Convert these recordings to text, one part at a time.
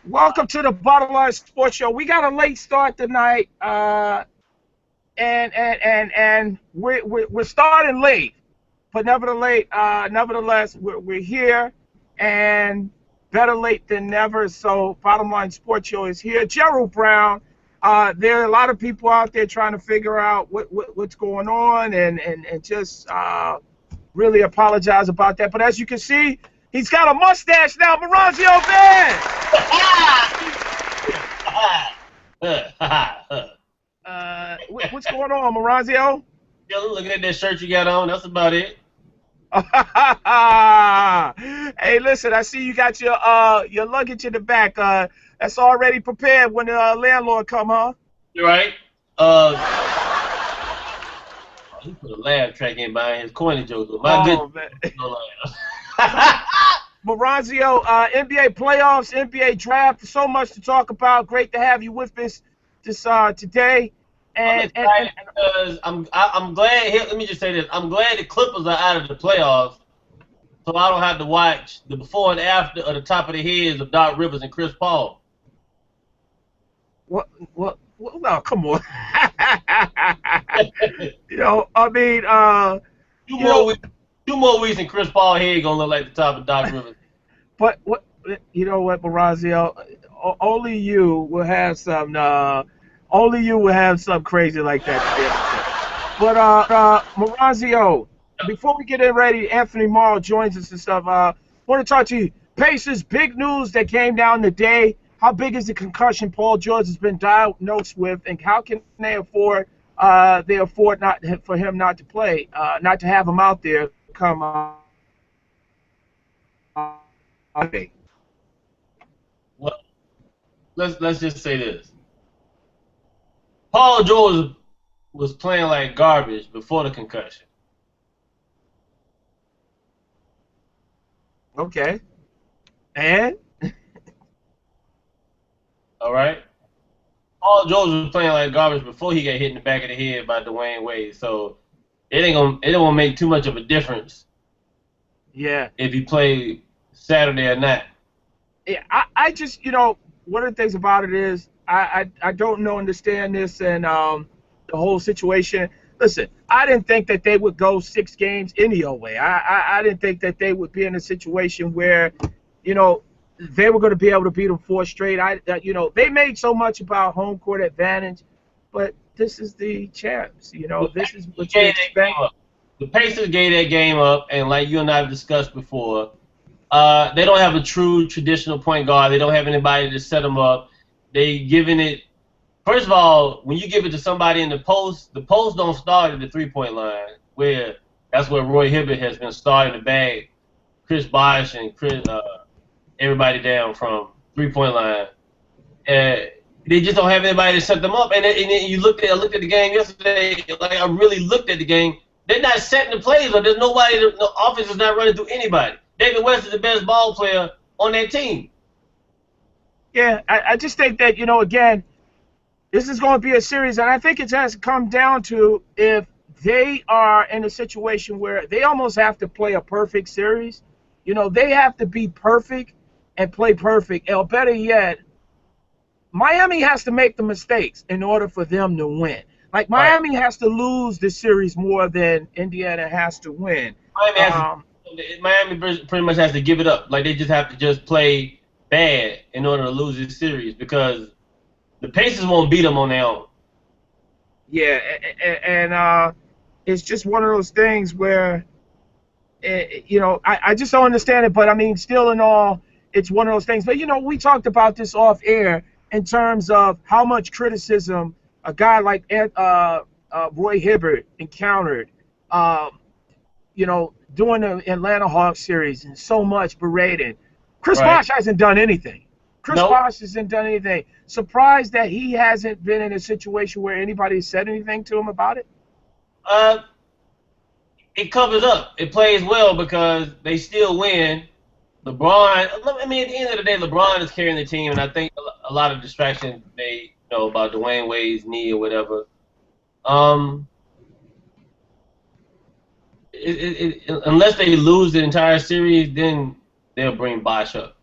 Welcome to the Bottom Line Sports Show. We got a late start tonight, and we're starting late, but nevertheless, we're here, and better late than never. So, Bottom Line Sports Show is here. Gerald Brown. There are a lot of people out there trying to figure out what's going on, and just really apologize about that. But as you can see, he's got a mustache now, Marazio Ben. What's going on, Marazio? Yo, looking at that shirt you got on, that's about it. Hey, listen, I see you got your luggage in the back. That's already prepared when the landlord come, huh? You right? He put a laugh track in behind his corny joke. My goodness. No Marazio, NBA playoffs, NBA draft, so much to talk about. Great to have you with us today. And because I'm glad. Here, let me just say this: I'm glad the Clippers are out of the playoffs, so I don't have to watch the before and after of the top of the heads of Doc Rivers and Chris Paul. What? No, come on. I mean, two more weeks and Chris Paul head gonna look like the top of Doc Rivers. But you know what, Marazio? Only you will have some. Only you will have something crazy like that. But Marazio, before we get in ready, Anthony Morrow joins us and stuff. Want to talk to you. Pacers, big news that came down today. How big is the concussion Paul George has been diagnosed with, and how can they afford not for him not to play, not to have him out there come Well, let's just say this. Paul George was playing like garbage before the concussion. Okay. And? All right. Paul George was playing like garbage before he got hit in the back of the head by Dwayne Wade. So it don't gonna make too much of a difference. Yeah. If he played Saturday or not. Yeah, I just, one of the things about it is I don't understand this and the whole situation. Listen, I didn't think that they would go 6 games any old way. I didn't think that they would be in a situation where, they were going to be able to beat them 4 straight. They made so much about home court advantage, but this is the champs. This is what you expect. The Pacers gave that game up, and like you and I have discussed before, they don't have a true traditional point guard. They don't have anybody to set them up. They giving it. First of all, when you give it to somebody in the post don't start at the 3-point line, where that's where Roy Hibbert has been starting to bag Chris Bosh and everybody down from 3-point line. They just don't have anybody to set them up. And you I looked at the game yesterday. Like I really looked at the game. They're not setting the plays up. There's nobody. The offense is not running through anybody. David West is the best ball player on that team. Yeah, I just think that, again, this is going to be a series, and I think it has to come down to if they are in a situation where they almost have to play a perfect series. They have to be perfect and play perfect. Or better yet, Miami has to make the mistakes in order for them to win. Like, Miami has to lose the series more than Indiana has to win. Miami pretty much has to give it up. Like, they just have to just play bad in order to lose this series because the Pacers won't beat them on their own. Yeah, and it's just one of those things where, I just don't understand it. But, I mean, still in all, it's one of those things. But, we talked about this off air in terms of how much criticism a guy like Roy Hibbert encountered, doing the Atlanta Hawks series and so much berated. Chris Bosh hasn't done anything. Bosh hasn't done anything. Surprised that he hasn't been in a situation where anybody said anything to him about it? It covers up. It plays well because they still win. LeBron, I mean, at the end of the day, LeBron is carrying the team, and I think a lot of distractions about Dwayne Wade's knee or whatever. Unless they lose the entire series, then they'll bring Bosh up.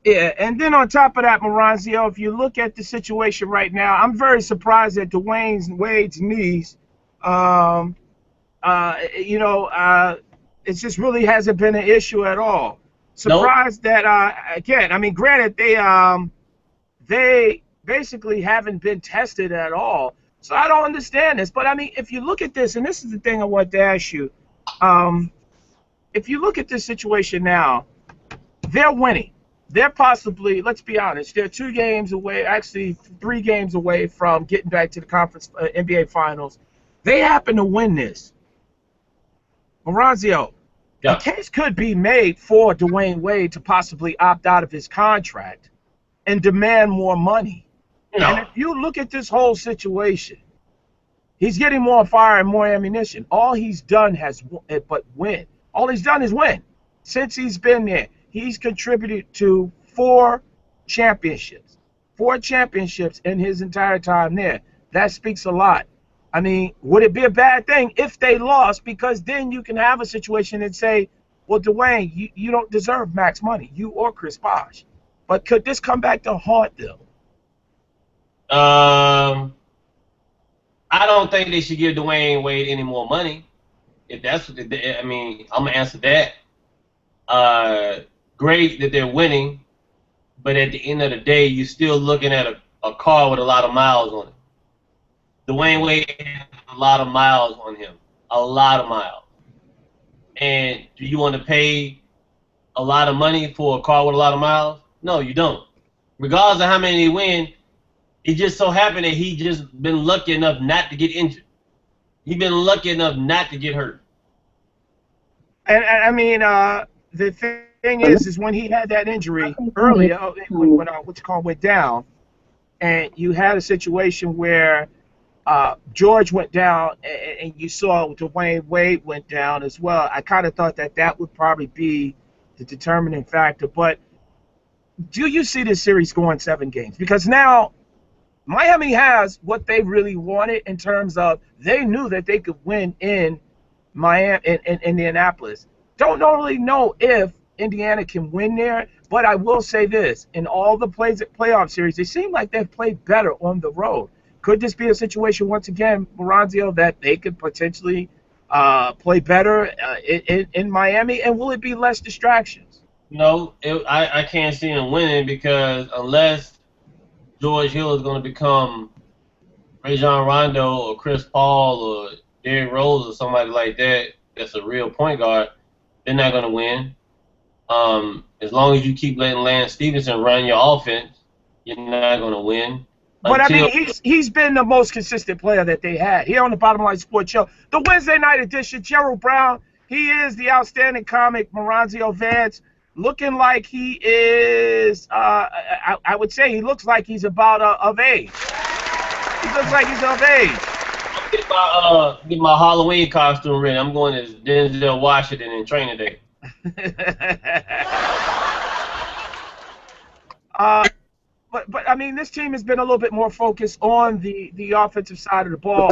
Yeah, and then on top of that, Maranzio, if you look at the situation right now, I'm very surprised at Dwayne Wade's knees. Um, you know, it just really hasn't been an issue at all. Nope. Surprised that again, I mean, granted they basically haven't been tested at all, so I don't understand this. But I mean, if you look at this, and this is the thing I want to ask you, um, if you look at this situation now, they're winning. They're possibly, let's be honest, they're 2 games away, actually 3 games away from getting back to the conference NBA Finals. They happen to win this. Marazio, a Yeah. case could be made for Dwayne Wade to possibly opt out of his contract and demand more money. And No. if you look at this whole situation, he's getting more fire and more ammunition. All he's done has but win. All he's done is win. Since he's been there, he's contributed to 4 championships. 4 championships in his entire time there. That speaks a lot. I mean, would it be a bad thing if they lost? Because then you can have a situation and say, well, Dwayne, you don't deserve max money, you or Chris Bosh. But could this come back to haunt them? Um, I don't think they should give Dwayne Wade any more money. If that's, I mean, I'm gonna answer that. Great that they're winning, but at the end of the day, you're still looking at a car with a lot of miles on it. Dwayne Wade has a lot of miles on him, a lot of miles. And do you want to pay a lot of money for a car with a lot of miles? No, you don't. Regardless of how many they win, it just so happened that he just been lucky enough not to get injured. He been lucky enough not to get hurt. And I mean, the thing is when he had that injury earlier, when what's it called went down, and you had a situation where George went down, and you saw Dwayne Wade went down as well. I kind of thought that that would probably be the determining factor. But do you see this series going 7 games? Because now Miami has what they really wanted in terms of they knew that they could win in Miami in Indianapolis. Don't really know if Indiana can win there, but I will say this: in all the playoff series, it seemed like they've played better on the road. Could this be a situation once again, Moranzio, that they could potentially play better in Miami, and will it be less distractions? No, I can't see him winning because unless George Hill is going to become Rajon Rondo or Chris Paul or Derrick Rose or somebody like that, that's a real point guard, they're not going to win. As long as you keep letting Lance Stevenson run your offense, you're not going to win. But I Until mean, he's been the most consistent player that they had. Here on the Bottom Line Sports Show, the Wednesday night edition, Gerald Brown, he is the outstanding comic, Moranzio Vance, looking like he is, I would say he looks like he's about of age. He looks like he's of age. get my Halloween costume ready. I'm going as Denzel Washington in Training Day. But I mean, this team has been a little bit more focused on the offensive side of the ball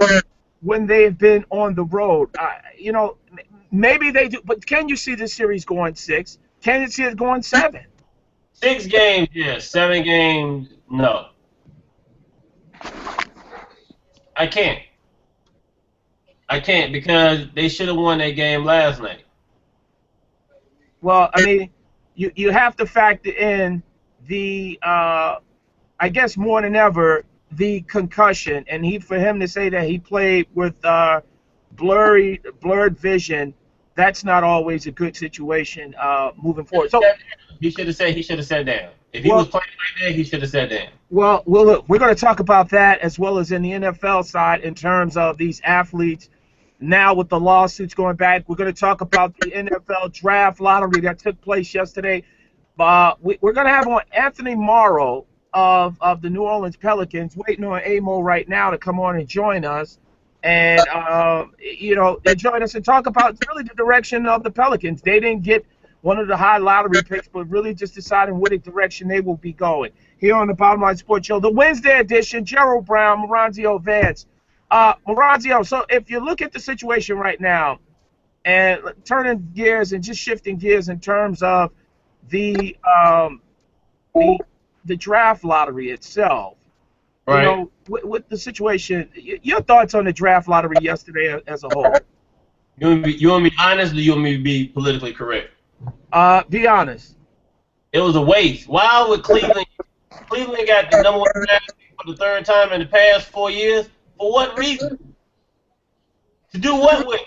when they've been on the road. You know, maybe they do, but can you see this series going 6? Can you see it going 7? 6 games, yes. 7 games, no. I can't. I can't because they should have won that game last night. Well, I mean, you have to factor in the I guess more than ever the concussion, and for him to say that he played with blurred vision, that's not always a good situation moving forward. So he should have sat down. If he was playing like that, he should have sat down. Well, look, we're going to talk about that as well as in the NFL side in terms of these athletes. Now with the lawsuits going back, we're going to talk about the NFL draft lottery that took place yesterday. We're going to have on Anthony Morrow of the New Orleans Pelicans, waiting on Amo right now to come on and join us. And, you know, they join us and talk about really the direction of the Pelicans. They didn't get one of the high lottery picks, but really just deciding what direction they will be going. Here on the Bottom Line Sports Show, the Wednesday edition, Gerald Brown, Moranzio Vance. Moranzio, so if you look at the situation right now and turning gears and just shifting gears in terms of the the the draft lottery itself. You Right? know, with the situation, your thoughts on the draft lottery yesterday as a whole? You want me to be honest, or you want me to be politically correct? Be honest. It was a waste. Why would Cleveland? Cleveland got the number one draft pick for the third time in the past 4 years. For what reason? To do what with?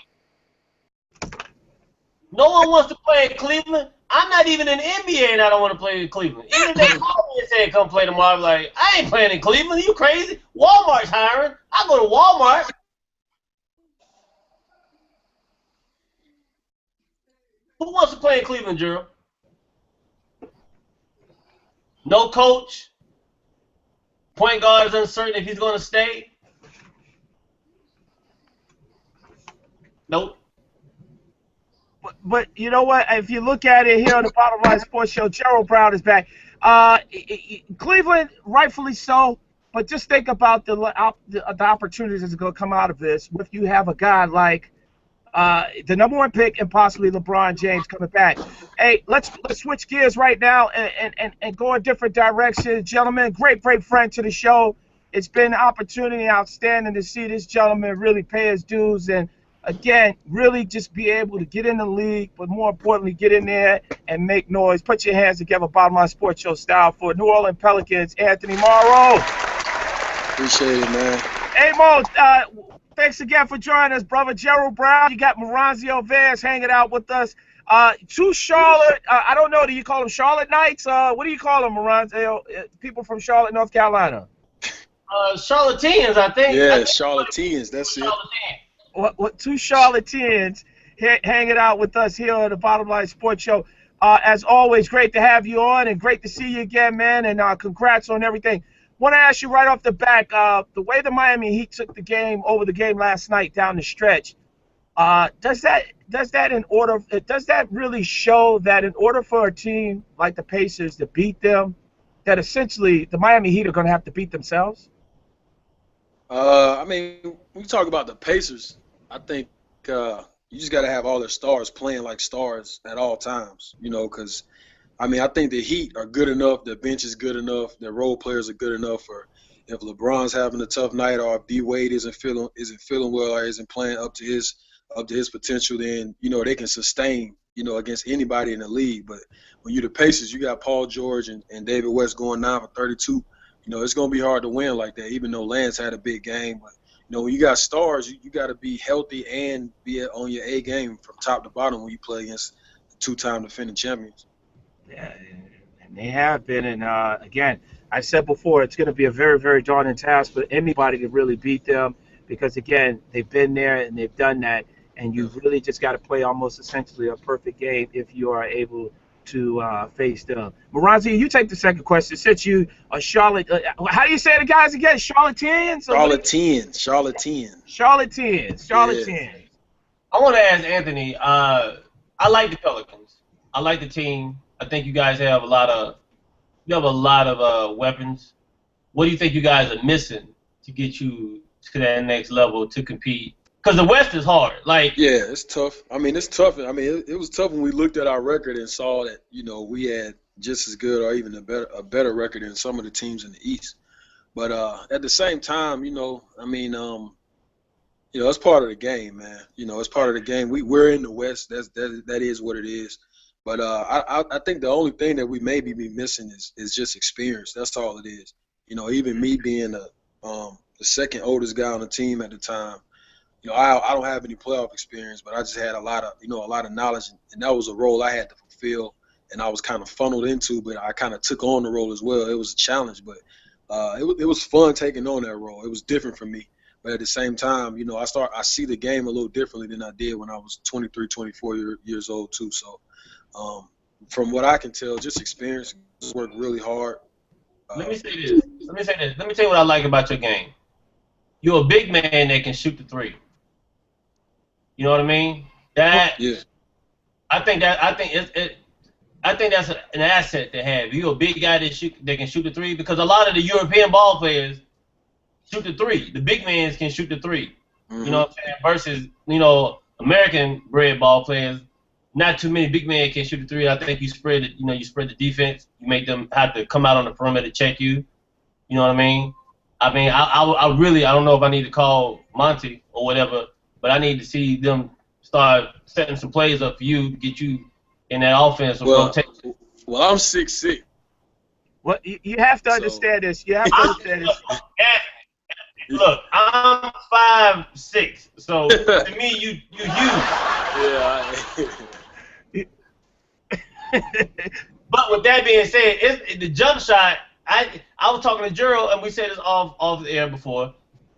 No one wants to play in Cleveland. I'm not even in the NBA, and I don't want to play in Cleveland. Even if they call me and say come play tomorrow, I'm like, I ain't playing in Cleveland. Are you crazy? Walmart's hiring. I go to Walmart. Who wants to play in Cleveland, Gerald? No coach. Point guard is uncertain if he's going to stay. Nope. But you know what? If you look at it here on the Bottom Line Sports Show, Gerald Brown is back. Cleveland, rightfully so. But just think about the opportunities that's going to come out of this. If you have a guy like the number one pick and possibly LeBron James coming back. Hey, let's switch gears right now and go a different direction. Gentlemen, great friend to the show. It's been an opportunity outstanding to see this gentleman really pay his dues and, again, really just be able to get in the league, but more importantly, get in there and make noise. Put your hands together, Bottom Line Sports Show style, for New Orleans Pelicans, Anthony Morrow. Appreciate it, man. Hey, Mo, thanks again for joining us, brother. Gerald Brown. You got Moranzio Vance hanging out with us. Two Charlotte, I don't know, do you call them Charlotte Knights? What do you call them, Moranzio? People from Charlotte, North Carolina. Charlatans, I think. Yeah, Charlatans, that's it. What two Charlatans hanging out with us here on the Bottom Line Sports Show. As always, great to have you on and great to see you again, man, and congrats on everything. Want to ask you right off the back, the way the Miami Heat took the game last night down the stretch, does that really show that in order for a team like the Pacers to beat them, that essentially the Miami Heat are going to have to beat themselves? I mean, when you talk about the Pacers, I think you just got to have all their stars playing like stars at all times, you know, because I mean, I think the Heat are good enough. Their bench is good enough. Their role players are good enough. For if LeBron's having a tough night, or if D Wade isn't feeling well, or isn't playing up to his potential, then you know they can sustain, you know, against anybody in the league. But when you're the Pacers, you got Paul George and David West going 9 for 32. You know, it's gonna be hard to win like that. Even though Lance had a big game, but you know when you got stars, you got to be healthy and be on your A game from top to bottom when you play against two-time defending champions. Yeah, and they have been. And, again, I said before, it's going to be a very, very daunting task for anybody to really beat them because, again, they've been there and they've done that. And you really just got to play almost essentially a perfect game if you are able to face them. Moranzi, you take the second question. Since you are Charlotte, how do you say the guys again? Charlatans? Charlatans. Yeah. I want to ask Anthony, I like the Pelicans. I like the team. I think you guys have a lot of weapons. What do you think you guys are missing to get you to that next level to compete? Because the West is hard. Like, yeah, it's tough. I mean, it's tough. I mean, it was tough when we looked at our record and saw that, you know, we had just as good or even a better record than some of the teams in the East. But at the same time, you know, I mean, you know, it's part of the game, man. You know, it's part of the game. We're in the West. That is what it is. But I think the only thing that we maybe be missing is just experience. That's all it is. You know, even me being the second oldest guy on the team at the time, you know, I don't have any playoff experience, but I just had a lot of knowledge, and that was a role I had to fulfill, and I was kind of funneled into, but I kind of took on the role as well. It was a challenge, but it was fun taking on that role. It was different for me. But at the same time, you know, I see the game a little differently than I did when I was 23, 24 years old too. So from what I can tell, just experience, worked really hard. Let me say this. Let me tell you what I like about your game. You're a big man that can shoot the three. You know what I mean? Yeah. I think that's an asset to have. You're a big guy that can shoot the three, because a lot of the European ball players shoot the three. The big men can shoot the three. Mm-hmm. You know what I'm saying? Versus, you know, American bred ball players, not too many big men can shoot the three. I think you spread it. You spread the defense. You make them have to come out on the perimeter to check you. You know what I mean? I really, I don't know if I need to call Monty or whatever, but I need to see them start setting some plays up for you to get you in that offense of rotation. Well, I'm 6'6". Well, you have to understand this. You have to understand this. Look, I'm 5'6", so to me, you huge. Yeah. But with that being said, the jump shot. I was talking to Gerald, and we said this off the air before.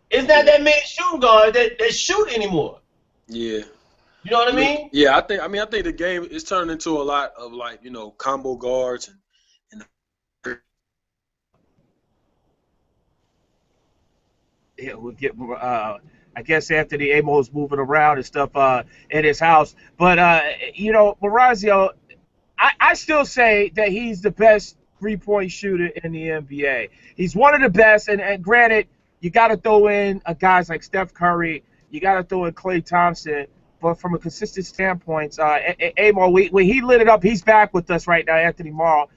It's not that many shooting guards that shoot anymore. Yeah. You know what I mean? Yeah, I think the game is turning into a lot of combo guards and yeah, we'll get I guess Anthony Amos moving around and stuff in his house. But Marazio, I still say that he's the best three-point shooter in the NBA. He's one of the best, and granted, you got to throw in guys like Steph Curry, you got to throw in Klay Thompson. But from a consistent standpoint, Amo, when he lit it up, he's back with us right now, Anthony Morrow.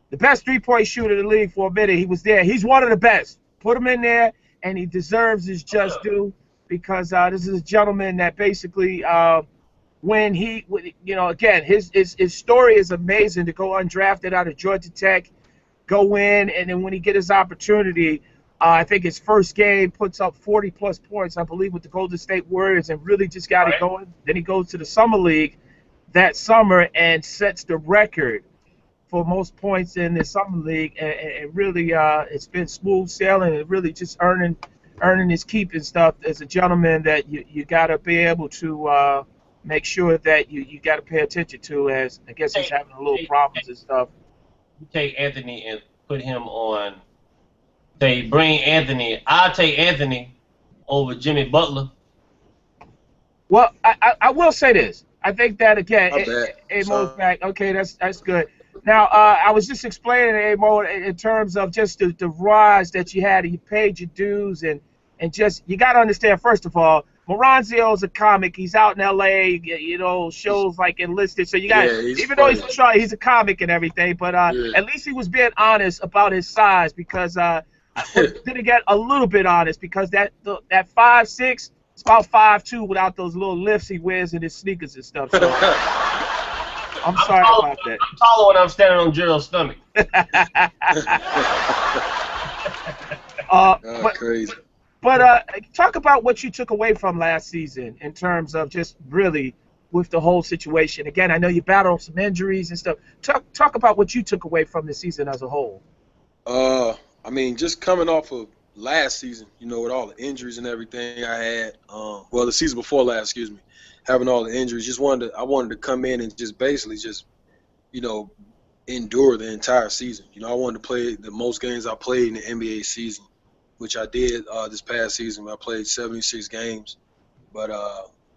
The best three-point shooter in the league for a minute. He was there. He's one of the best. Put him in there, and he deserves his just due because this is a gentleman that basically, when he, again, his story is amazing to go undrafted out of Georgia Tech, go in, and then when he get his opportunity, I think his first game puts up 40-plus points, I believe, with the Golden State Warriors and really just got it going. Then he goes to the Summer League that summer and sets the record for most points in the Summer League. And really, it's been smooth sailing and really just earning his keep and stuff as a gentleman that you got to be able to make sure that you got to pay attention to, as I guess he's having a little problems and stuff. You take Anthony and put him on. Say, bring Anthony. I'll take Anthony over Jimmy Butler. Well, I will say this. I think that, again, Amo's back. Okay, that's good. Now, I was just explaining to Amo in terms of just the rise that you had. You paid your dues, and just, you got to understand, first of all, Moranzio's a comic. He's out in L.A., shows like Enlisted. So you got, even though he's a comic and everything, but at least he was being honest about his size because didn't get a little bit honest because that 5'6", it's about 5'2" without those little lifts he wears in his sneakers and stuff. So I'm sorry about that. I'm taller when I'm standing on Gerald's stomach. Crazy. But talk about what you took away from last season in terms of just really with the whole situation. Again, I know you battled some injuries and stuff. Talk about what you took away from the season as a whole. Just coming off of last season, with all the injuries and everything I had, the season before last, excuse me, having all the injuries, I wanted to come in and just basically endure the entire season. I wanted to play the most games I played in the NBA season, which I did this past season. I played 76 games. But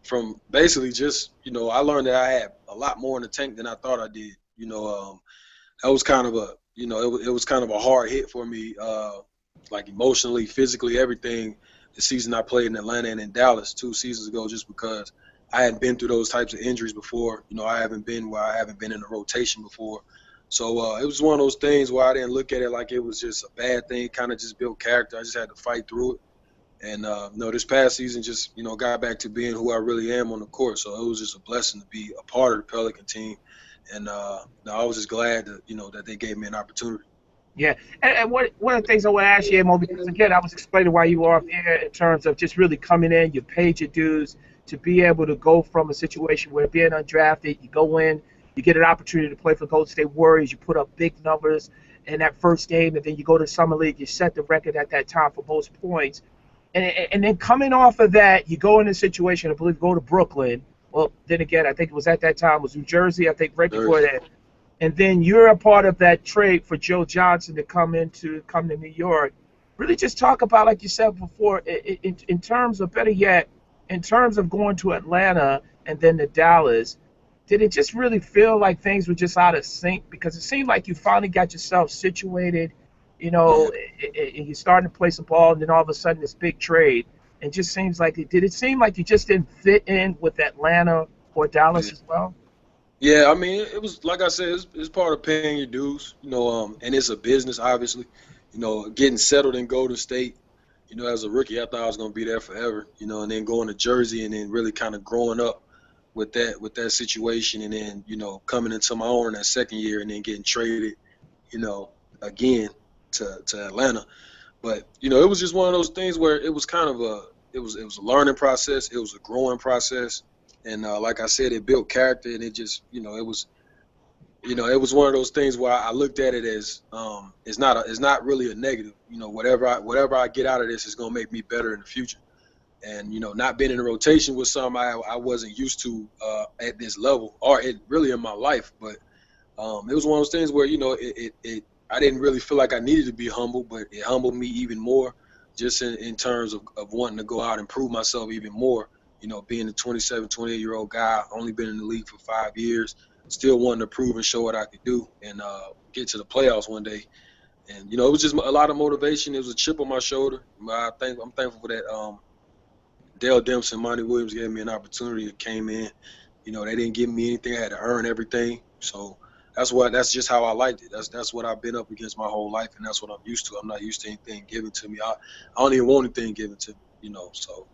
from basically just, I learned that I had a lot more in the tank than I thought I did. That was kind of it was kind of a hard hit for me, like emotionally, physically, everything, the season I played in Atlanta and in Dallas 2 seasons ago, just because I hadn't been through those types of injuries before. I haven't been in a rotation before. So it was one of those things where I didn't look at it like it was just a bad thing, kind of just built character. I just had to fight through it. And, this past season just, got back to being who I really am on the court. So it was just a blessing to be a part of the Pelican team. And I was just glad that, that they gave me an opportunity. Yeah, and one of the things I want to ask you, Amo, because, again, I was explaining why you were off air in terms of just really coming in, you paid your dues to be able to go from a situation where being undrafted, you go in, you get an opportunity to play for Golden State Warriors, you put up big numbers in that first game, and then you go to Summer League, you set the record at that time for most points. And then coming off of that, you go in a situation, I believe, go to Brooklyn. Well, then again, I think it was at that time, it was New Jersey, I think right before that. And then you're a part of that trade for Joe Johnson to come to New York. Really just talk about, like you said before, in terms of, better yet, in terms of going to Atlanta and then to Dallas, did it just really feel like things were just out of sync? Because it seemed like you finally got yourself situated, and you're starting to play some ball, and then all of a sudden this big trade. And just seems like did it seem like you just didn't fit in with Atlanta or Dallas as well? Yeah, I mean, it was like I said, it's part of paying your dues, you know, and it's a business, obviously. You know, getting settled in Golden State, you know, as a rookie, I thought I was gonna be there forever, you know, and then going to Jersey and then really kind of growing up with that situation, and then coming into my own in that second year, and then getting traded, you know, again to Atlanta. But it was just one of those things where it was kind of a learning process, it was a growing process, and like I said, it built character, and it just it was one of those things where I looked at it as it's not really a negative. Whatever I get out of this is gonna make me better in the future. And not being in a rotation was something I wasn't used to at this level, or it really in my life. But it was one of those things where it I didn't really feel like I needed to be humble, but it humbled me even more, just in terms of wanting to go out and prove myself even more. Being a 27, 28-year-old guy, only been in the league for 5 years, still wanting to prove and show what I could do, and get to the playoffs one day. And it was just a lot of motivation. It was a chip on my shoulder. I'm thankful for that. Dale Dempsey, Monty Williams gave me an opportunity. That came in. They didn't give me anything. I had to earn everything. So that's just how I liked it. That's what I've been up against my whole life, and that's what I'm used to. I'm not used to anything given to me. I don't even want anything given to me. So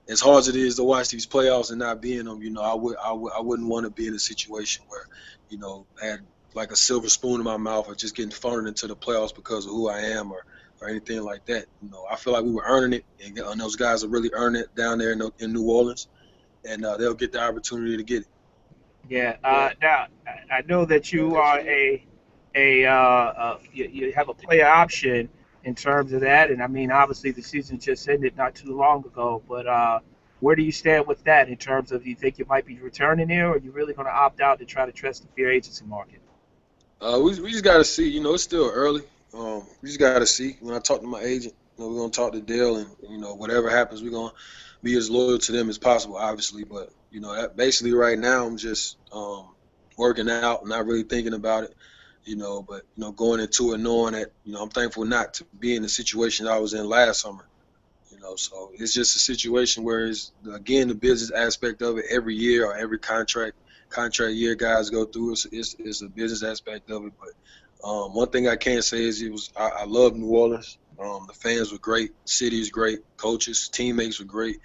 as hard as it is to watch these playoffs and not be in them, I wouldn't want to be in a situation where, I had like a silver spoon in my mouth, or just getting funneled into the playoffs because of who I am, or anything like that. I feel like we were earning it, and those guys are really earning it down there in New Orleans, and they'll get the opportunity to get it. Yeah. Now I know that you are you have a player option in terms of that, and I mean obviously the season just ended not too long ago, but where do you stand with that in terms of, do you think you might be returning there, or are you really going to opt out to try to trust the free agency market? We just got to see. It's still early. We just got to see. When I talk to my agent, we're gonna talk to Dale, and whatever happens, we're gonna be as loyal to them as possible, obviously. But that basically right now, I'm just working out, not really thinking about it. But going into it knowing that I'm thankful not to be in the situation I was in last summer. So it's just a situation where it's, again, the business aspect of it. Every year, or every contract year guys go through, it's a business aspect of it. But one thing I can say is I love New Orleans. The fans were great, city is great, coaches, teammates were great.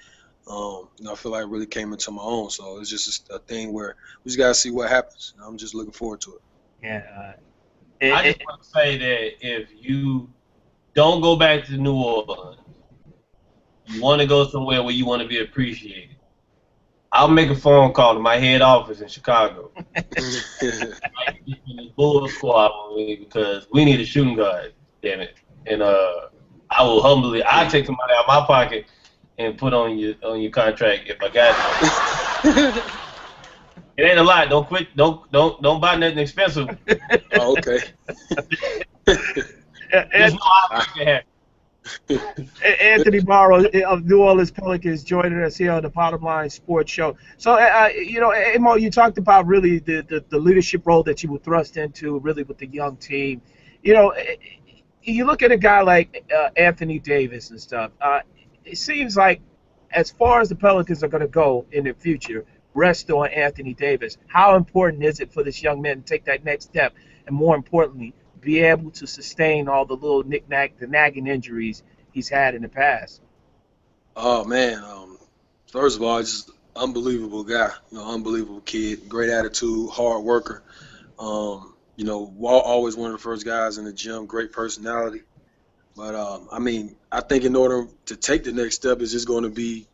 I feel like I really came into my own. So it's just a thing where we just gotta see what happens. I'm just looking forward to it. Yeah. I just want to say that if you don't go back to New Orleans, you want to go somewhere where you want to be appreciated, I'll make a phone call to my head office in Chicago. Like, get in the Bull squad with me, because we need a shooting guard, damn it. And I take some money out of my pocket and put on your contract if I got it. It ain't a lot. Don't quit. Don't buy nothing expensive. Oh, okay. There's no option to happen. Anthony Morrow of New Orleans Pelicans joining us here on the Bottom Line Sports Show. So, Amo, you talked about really the leadership role that you were thrust into, really with the young team. You look at a guy like Anthony Davis and stuff. It seems like, as far as the Pelicans are going to go in the future, rest on Anthony Davis. How important is it for this young man to take that next step, and more importantly, be able to sustain all the little the nagging injuries he's had in the past? Oh man, first of all, just unbelievable guy. Unbelievable kid, great attitude, hard worker. Always one of the first guys in the gym, great personality. But I think in order to take the next step is just going to be,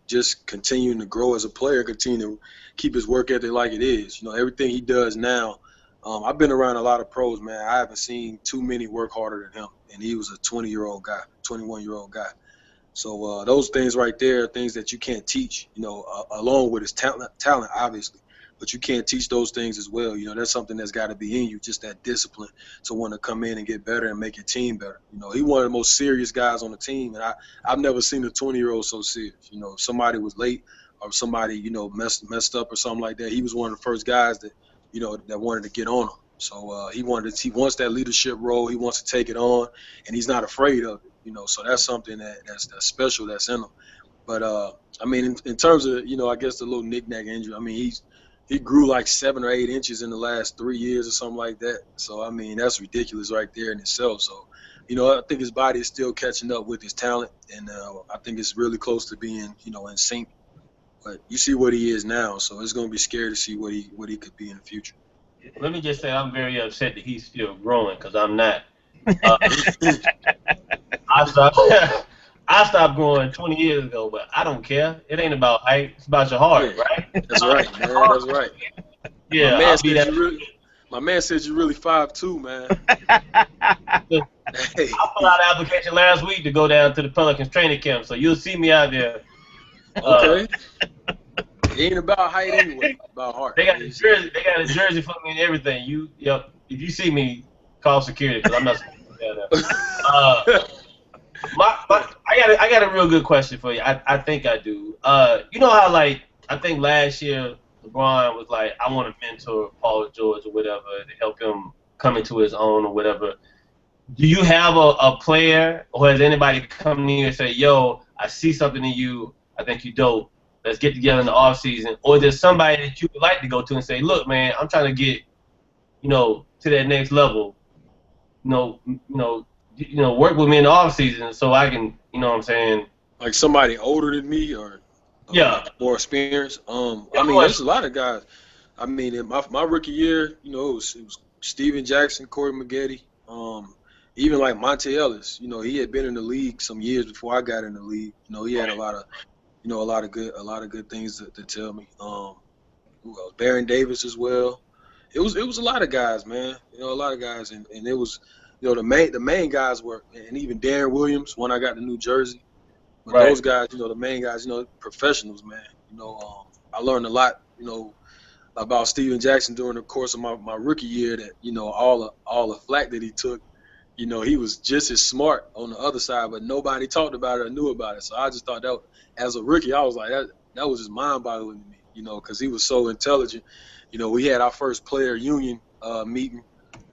just continuing to grow as a player, continue to keep his work ethic like it is. Everything he does now. I've been around a lot of pros, man. I haven't seen too many work harder than him, and he was a 20-year-old guy, 21-year-old guy. So those things right there are things that you can't teach, along with his talent, obviously. But you can't teach those things as well. That's something that's got to be in you, just that discipline to want to come in and get better and make your team better. He one of the most serious guys on the team, and I've never seen a 20-year-old so serious. If somebody was late or somebody, messed up or something like that, he was one of the first guys that, that wanted to get on him. So he wants that leadership role. He wants to take it on, and he's not afraid of it. So that's something that's special, that's in him. But in terms of I guess the little knick-knack injury, he grew like 7 or 8 inches in the last 3 years or something like that. So I mean, that's ridiculous right there in itself. So, I think his body is still catching up with his talent, and I think it's really close to being, in sync. But you see what he is now, so it's going to be scary to see what he could be in the future. Let me just say I'm very upset that he's still growing because I'm not. Uh, I stopped. I stopped growing 20 years ago, but I don't care. It ain't about height. It's about your heart, Yeah, right? that's right, man. That's right. My Yeah, man I'll be said that. you really. My man said you really 5'2", man. Hey, I put out an application last week to go down to the Pelicans training camp, so you'll see me out there. okay. It ain't about height anyway. It's about heart. They got the jersey. They got a jersey for me and everything. Yep. If you see me, call security because I'm not supposed to be down there. I got a real good question for you. I think I do. You know how I think last year LeBron was like, I want to mentor Paul George or whatever to help him come into his own or whatever. Do you have a player or has anybody come to you and say, yo, I see something in you. I think you're dope. Let's get together in the off season. Or there's somebody that you would like to go to and say, look, man, I'm trying to get, to that next level. Work with me in the off season so I can, you know what I'm saying? Like somebody older than me or Yeah. more experienced. Yeah, I mean, there's a lot of guys. I mean, in my rookie year, it was Steven Jackson, Corey Maggette, even like Monte Ellis. He had been in the league some years before I got in the league. He had a lot of good things to tell me. Who else? Baron Davis as well. It was a lot of guys, man. A lot of guys, and it was, the main guys were, and even Darren Williams when I got to New Jersey. But Right. those guys, the main guys, professionals, man. I learned a lot, about Steven Jackson during the course of my rookie year. That all the flack that he took, he was just as smart on the other side, but nobody talked about it or knew about it. So I just thought that, as a rookie, I was like, that was just mind-boggling to me, because he was so intelligent. We had our first player union meeting,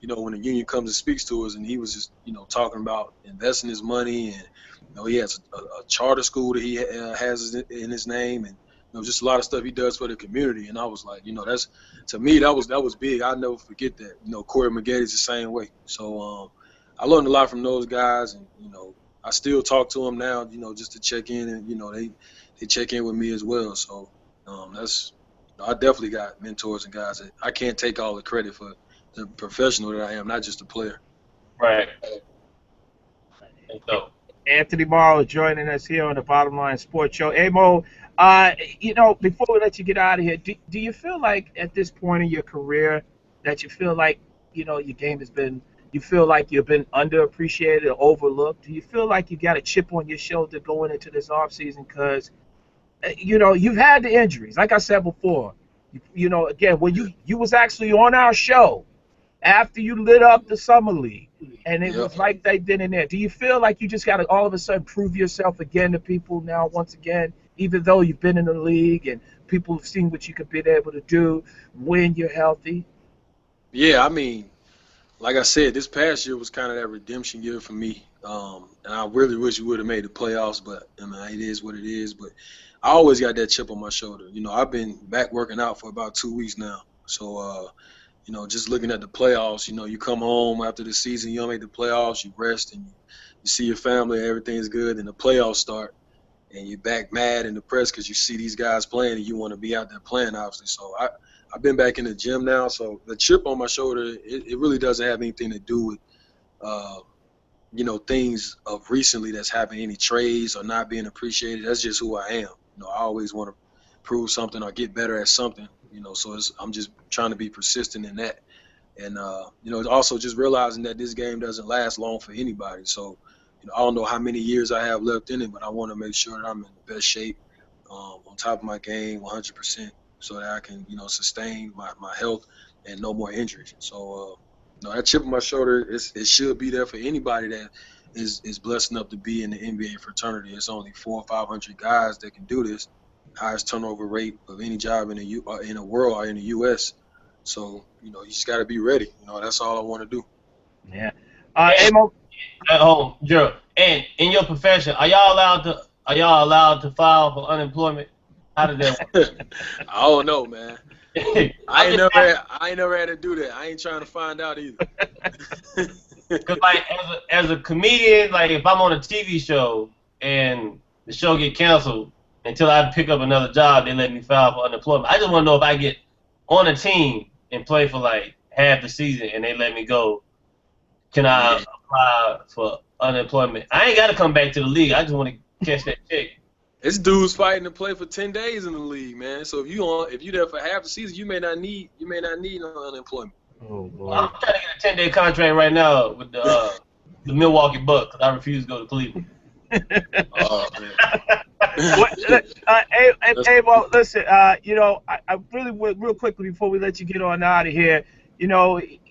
when the union comes and speaks to us, and he was just, talking about investing his money, and he has a charter school that he has in his name, and just a lot of stuff he does for the community. And I was like, that's, to me, that was big. I'll never forget that. Corey Maggette is the same way. So I learned a lot from those guys, and I still talk to them now, just to check in, and they check in with me as well. So that's, I definitely got mentors and guys that I can't take all the credit for the professional that I am, not just a player. Right. So, Anthony Morrow joining us here on the Bottom Line Sports Show. Amo, before we let you get out of here, do you feel like at this point in your career that you feel like, your game has been, you feel like you've been underappreciated or overlooked? Do you feel like you got a chip on your shoulder going into this offseason? Because, you've had the injuries. Like I said before, again, when you was actually on our show after you lit up the summer league, and it was like they did in there. Do you feel like you just got to all of a sudden prove yourself again to people now, once again, even though you've been in the league and people have seen what you could be able to do when you're healthy? Yeah, I mean, like I said, this past year was kind of that redemption year for me. And I really wish we would have made the playoffs, but I mean, it is what it is. But I always got that chip on my shoulder. I've been back working out for about 2 weeks now. So, just looking at the playoffs, you come home after the season, you don't make the playoffs, you rest, and you see your family, everything's good, and the playoffs start, and you're back mad and depressed because you see these guys playing and you want to be out there playing, obviously. So I've been back in the gym now, so the chip on my shoulder, it really doesn't have anything to do with, things of recently that's happened, any trades or not being appreciated. That's just who I am. I always want to prove something or get better at something, so I'm just trying to be persistent in that. And, also just realizing that this game doesn't last long for anybody. So, I don't know how many years I have left in it, but I want to make sure that I'm in the best shape, on top of my game 100%, so that I can, sustain my health and no more injuries. So, that chip on my shoulder, it should be there for anybody that is blessed enough to be in the NBA fraternity. It's only 400 or 500 guys that can do this. Highest turnover rate of any job in the world or in the U.S. So, you just got to be ready. That's all I want to do. Yeah. Amo, at home, Gerald. And in your profession, are y'all allowed to file for unemployment? How did that work? I don't know, man. I'm just asking, I ain't never had to do that. I ain't trying to find out either. cause like as a comedian, like if I'm on a TV show and the show get canceled until I pick up another job, they let me file for unemployment. I just want to know if I get on a team and play for like half the season and they let me go, can I Yeah. apply for unemployment? I ain't got to come back to the league. I just want to catch that check. It's dudes fighting to play for 10 days in the league, man. So if you there for half the season, you may not need no unemployment. Oh I'm Lord. trying to get a 10-day contract right now with the Milwaukee Bucks. I refuse to go to Cleveland. Oh man. Avo, listen, I really would, real quickly before we let you get on out of here,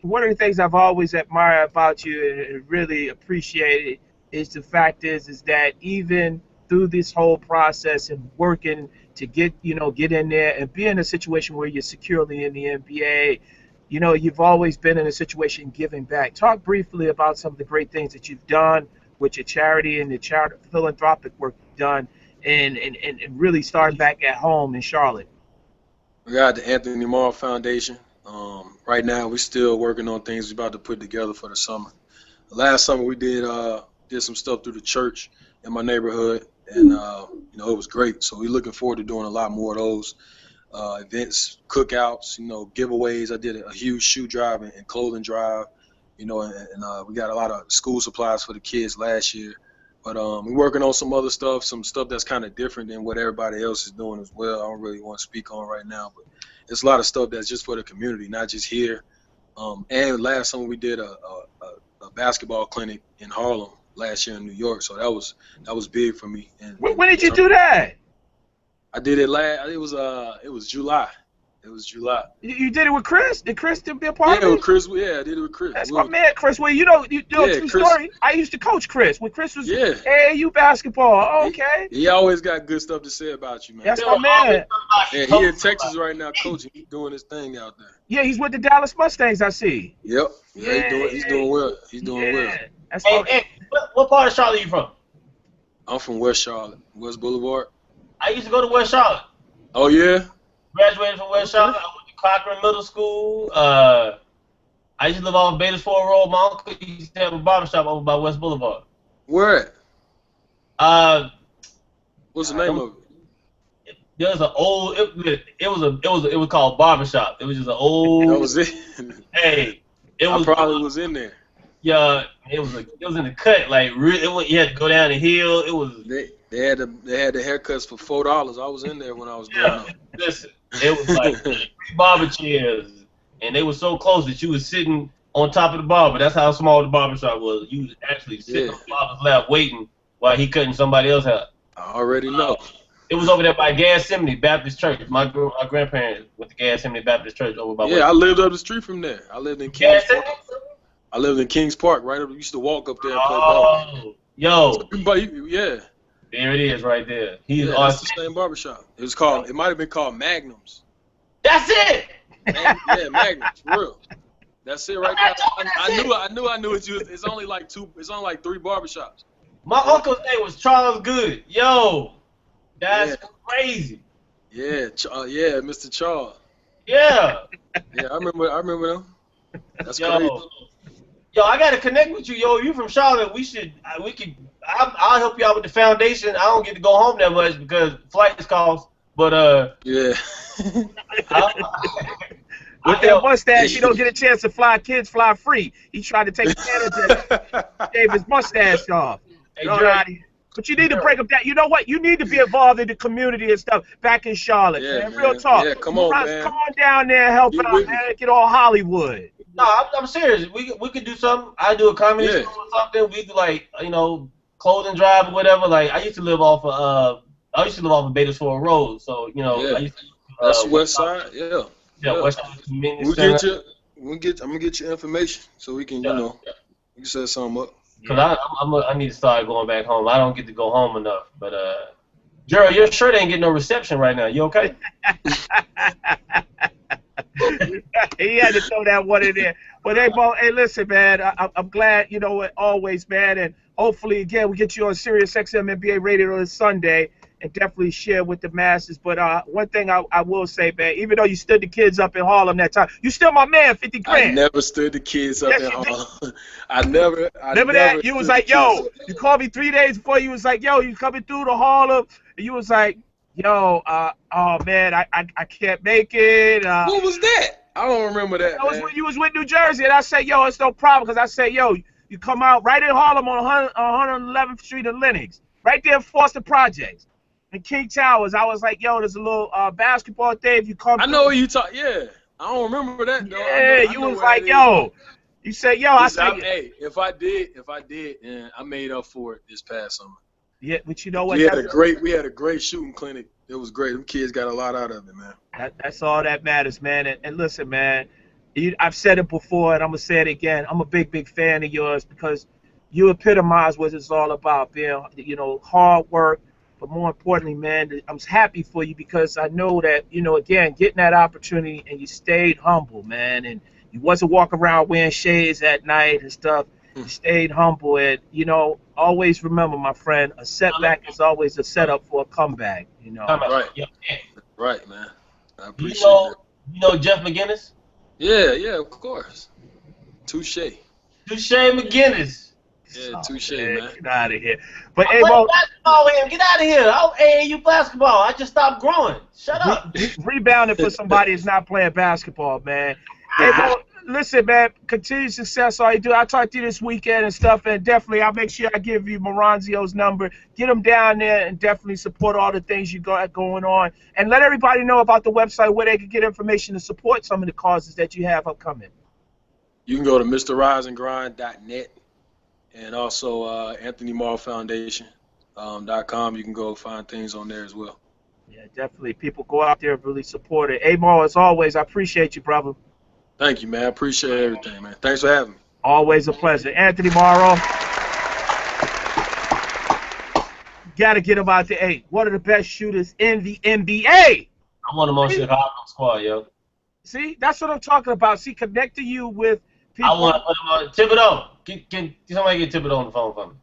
one of the things I've always admired about you and really appreciated is the fact is that even through this whole process and working to get in there and be in a situation where you're securely in the NBA, you've always been in a situation giving back. Talk briefly about some of the great things that you've done with your charity and the philanthropic work you've done and really starting back at home in Charlotte. We got the Anthony Morrow Foundation. Right now, we're still working on things we're about to put together for the summer. Last summer, we did some stuff through the church in my neighborhood, and it was great. So we're looking forward to doing a lot more of those events, cookouts, giveaways. I did a huge shoe drive and clothing drive, and we got a lot of school supplies for the kids last year. But we're working on some other stuff, some stuff that's kind of different than what everybody else is doing as well. I don't really want to speak on right now, but it's a lot of stuff that's just for the community, not just here. And last summer we did a basketball clinic in Harlem last year in New York, so that was big for me. And When did you do that? I did it it was July. It was July. You did it with Chris? Did Chris be a part Yeah, of with it? Chris. Yeah, I did it with Chris. That's my man, Chris. Well, true Chris. story. I used to coach Chris when Chris was Yeah. AAU basketball. Okay. He always got good stuff to say about you, man. That's my man. Yeah, he in Texas right now coaching. He's doing his thing out there. Yeah, he's with the Dallas Mustangs, I see. Yep. Yeah, he's doing well. He's doing well. That's Hey, what part of Charlotte are you from? I'm from West Charlotte, West Boulevard. I used to go to West Charlotte. Oh yeah. Graduated from West Charlotte. I went to Cochran Middle School. I used to live off Bates Ford Road. My uncle used to have a barbershop over by West Boulevard. Where at? What's the name of it? There was an old. It was called barbershop. It was just an old. That was it. Hey, it was. I probably was in there. Yeah, it was in the cut. Like you had to go down the hill. It was. They had the haircuts for $4. I was in there when I was growing up. Listen, it was like 3 barber chairs, and they were so close that you was sitting on top of the barber. That's how small the barbershop was. You was actually sitting on the barber's lap waiting while he cutting somebody else's hair. I already know. It was over there by Gethsemane Baptist Church. My grandparents went to Gethsemane Baptist Church over by. Yeah, I lived up the street from there. I lived in Kings Park. I lived in Kings Park, right up. Used to walk up there and play ball. Yo. Yeah. There it is, right there. That's the same barbershop. It might have been called Magnums. That's it. Yeah, Magnums, for real. That's it right there. I knew it. It's only like 3 barbershops. My uncle's name was Charles Good. Yo, that's crazy. Yeah, Mr. Charles. Yeah. Yeah, I remember them. That's crazy. Yo, I gotta connect with you. Yo, you from Charlotte? I'll help you out with the foundation. I don't get to go home that much because flights cost. But yeah. With that mustache, you don't get a chance to fly. Kids fly free. He tried to take advantage of it. Gave his mustache off. Hey, but you need to break up that. You know what? You need to be involved in the community and stuff back in Charlotte, man. Real talk. Yeah, come on, man. Come on down there and help out, man. Get all Hollywood. No, I'm serious. We could do something. I do a comedy show or something. We do clothing drive or whatever. Like I used to live off of Bates Ford Road, so I used to. That's West Side. Yeah. Yeah, West Side Community Center. I'm gonna get your information so we can we can set something up. Cause I need to start going back home. I don't get to go home enough. But Gerald, your shirt ain't getting no reception right now. You okay? He had to throw that one in there. But hey, listen, man. I'm glad, always, man. And hopefully, again, we get you on Sirius XM NBA Radio this Sunday. and definitely share with the masses. But one thing I will say, man, even though you stood the kids up in Harlem that time, you still my man, 50 I grand. never stood the kids up Yes, in you did. Harlem. I never Remember that? You was stood the like, kids yo, up. you called me 3 days before. You was like, yo, you coming through to Harlem? And you was like, yo, oh man, I can't make it. What was that? I don't remember that, That was man. when you was with New Jersey, and I said, yo, it's no problem, because I said, yo, you come out right in Harlem on 111th Street in Lenox, right there in Foster Projects, and King Towers. I was like, yo, there's a little basketball thing. If you come I through, know what you talk. Yeah, I don't remember that though. yeah, I you know was where that like, is. yo, you said, yo, I Listen, said, hey, if I did, and I made up for it this past summer. yeah, but you know what? We had a great shooting clinic. It was great. Them kids got a lot out of it, man. That's all that matters, man. And listen, man, I've said it before, and I'm gonna say it again. I'm a big fan of yours because you epitomize what it's all about, being, hard work. But more importantly, man, I'm happy for you because I know that, again, getting that opportunity and you stayed humble, man, and you wasn't walking around wearing shades at night and stuff. You stayed humble, and always remember, my friend, a setback is always a setup for a comeback. Right, Yeah. right, man. I Do appreciate that. you know Jeff McGinnis? Yeah, of course. Touche. Touche McGinnis. Yeah, touche, Man, man. get out of here. But I'm hey, playing Mo, basketball with him. Get out of here. I'm AAU basketball. I just stopped growing. Shut up. rebounding for somebody is not playing basketball, man. Hey, Mo, listen, man, continued success, all you do. I'll talk to you this weekend and stuff, and definitely I'll make sure I give you Moranzio's number. Get him down there and definitely support all the things you got going on. And let everybody know about the website where they can get information to support some of the causes that you have upcoming. You can go to MrRiseandGrind.net and also Anthony Morrow Foundation.com. You can go find things on there as well. Yeah, definitely. People go out there and really support it. Hey, Mo, as always, I appreciate you, brother. Thank you, man. I appreciate everything, man. Thanks for having me. Always a pleasure. Anthony Morrow. Got to get him out to 8. One of the best shooters in the NBA. I'm on him on Chicago squad, yo. See, that's what I'm talking about. See, connecting you with people. I want to put him on Thibodeau. Can somebody get Thibodeau on the phone for me?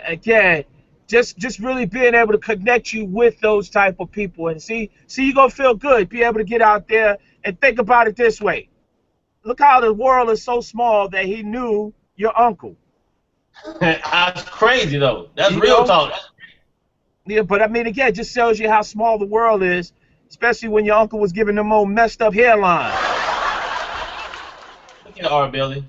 Again, just really being able to connect you with those type of people, and see, you're gonna feel good. Be able to get out there and think about it this way. Look how the world is so small that he knew your uncle. That's crazy though. That's real talk. Yeah, but I mean, again, it just shows you how small the world is, especially when your uncle was giving them old messed up hairline. Look at R. Billy.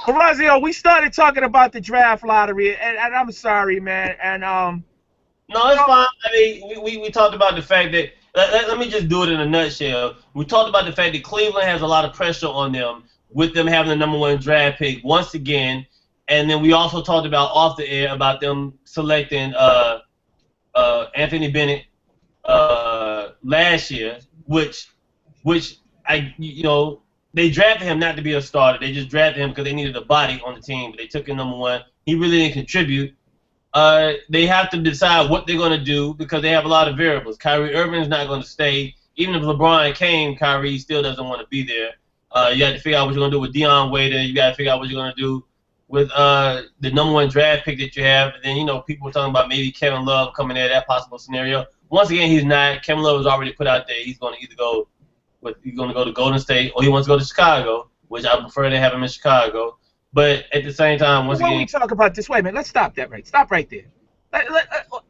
Orazio, we started talking about the draft lottery, and I'm sorry, man. And no, it's fine. I mean, we talked about the fact that let me just do it in a nutshell. We talked about the fact that Cleveland has a lot of pressure on them with them having the #1 draft pick once again, and then we also talked about off the air about them selecting Anthony Bennett last year, which they drafted him not to be a starter. They just drafted him because they needed a body on the team. But they took him #1. He really didn't contribute. They have to decide what they're going to do because they have a lot of variables. Kyrie Irving is not going to stay. Even if LeBron came, Kyrie still doesn't want to be there. You have to figure out what you're going to do with Deion Waiter. You got to figure out what you're going to do with the #1 draft pick that you have. And then, people were talking about maybe Kevin Love coming there, that possible scenario. Once again, he's not. Kevin Love was already put out there. He's going to either go to Golden State or he wants to go to Chicago, which I prefer to have him in Chicago. But at the same time, once again, when we talk about this, wait a minute, let's stop that right. Stop right there.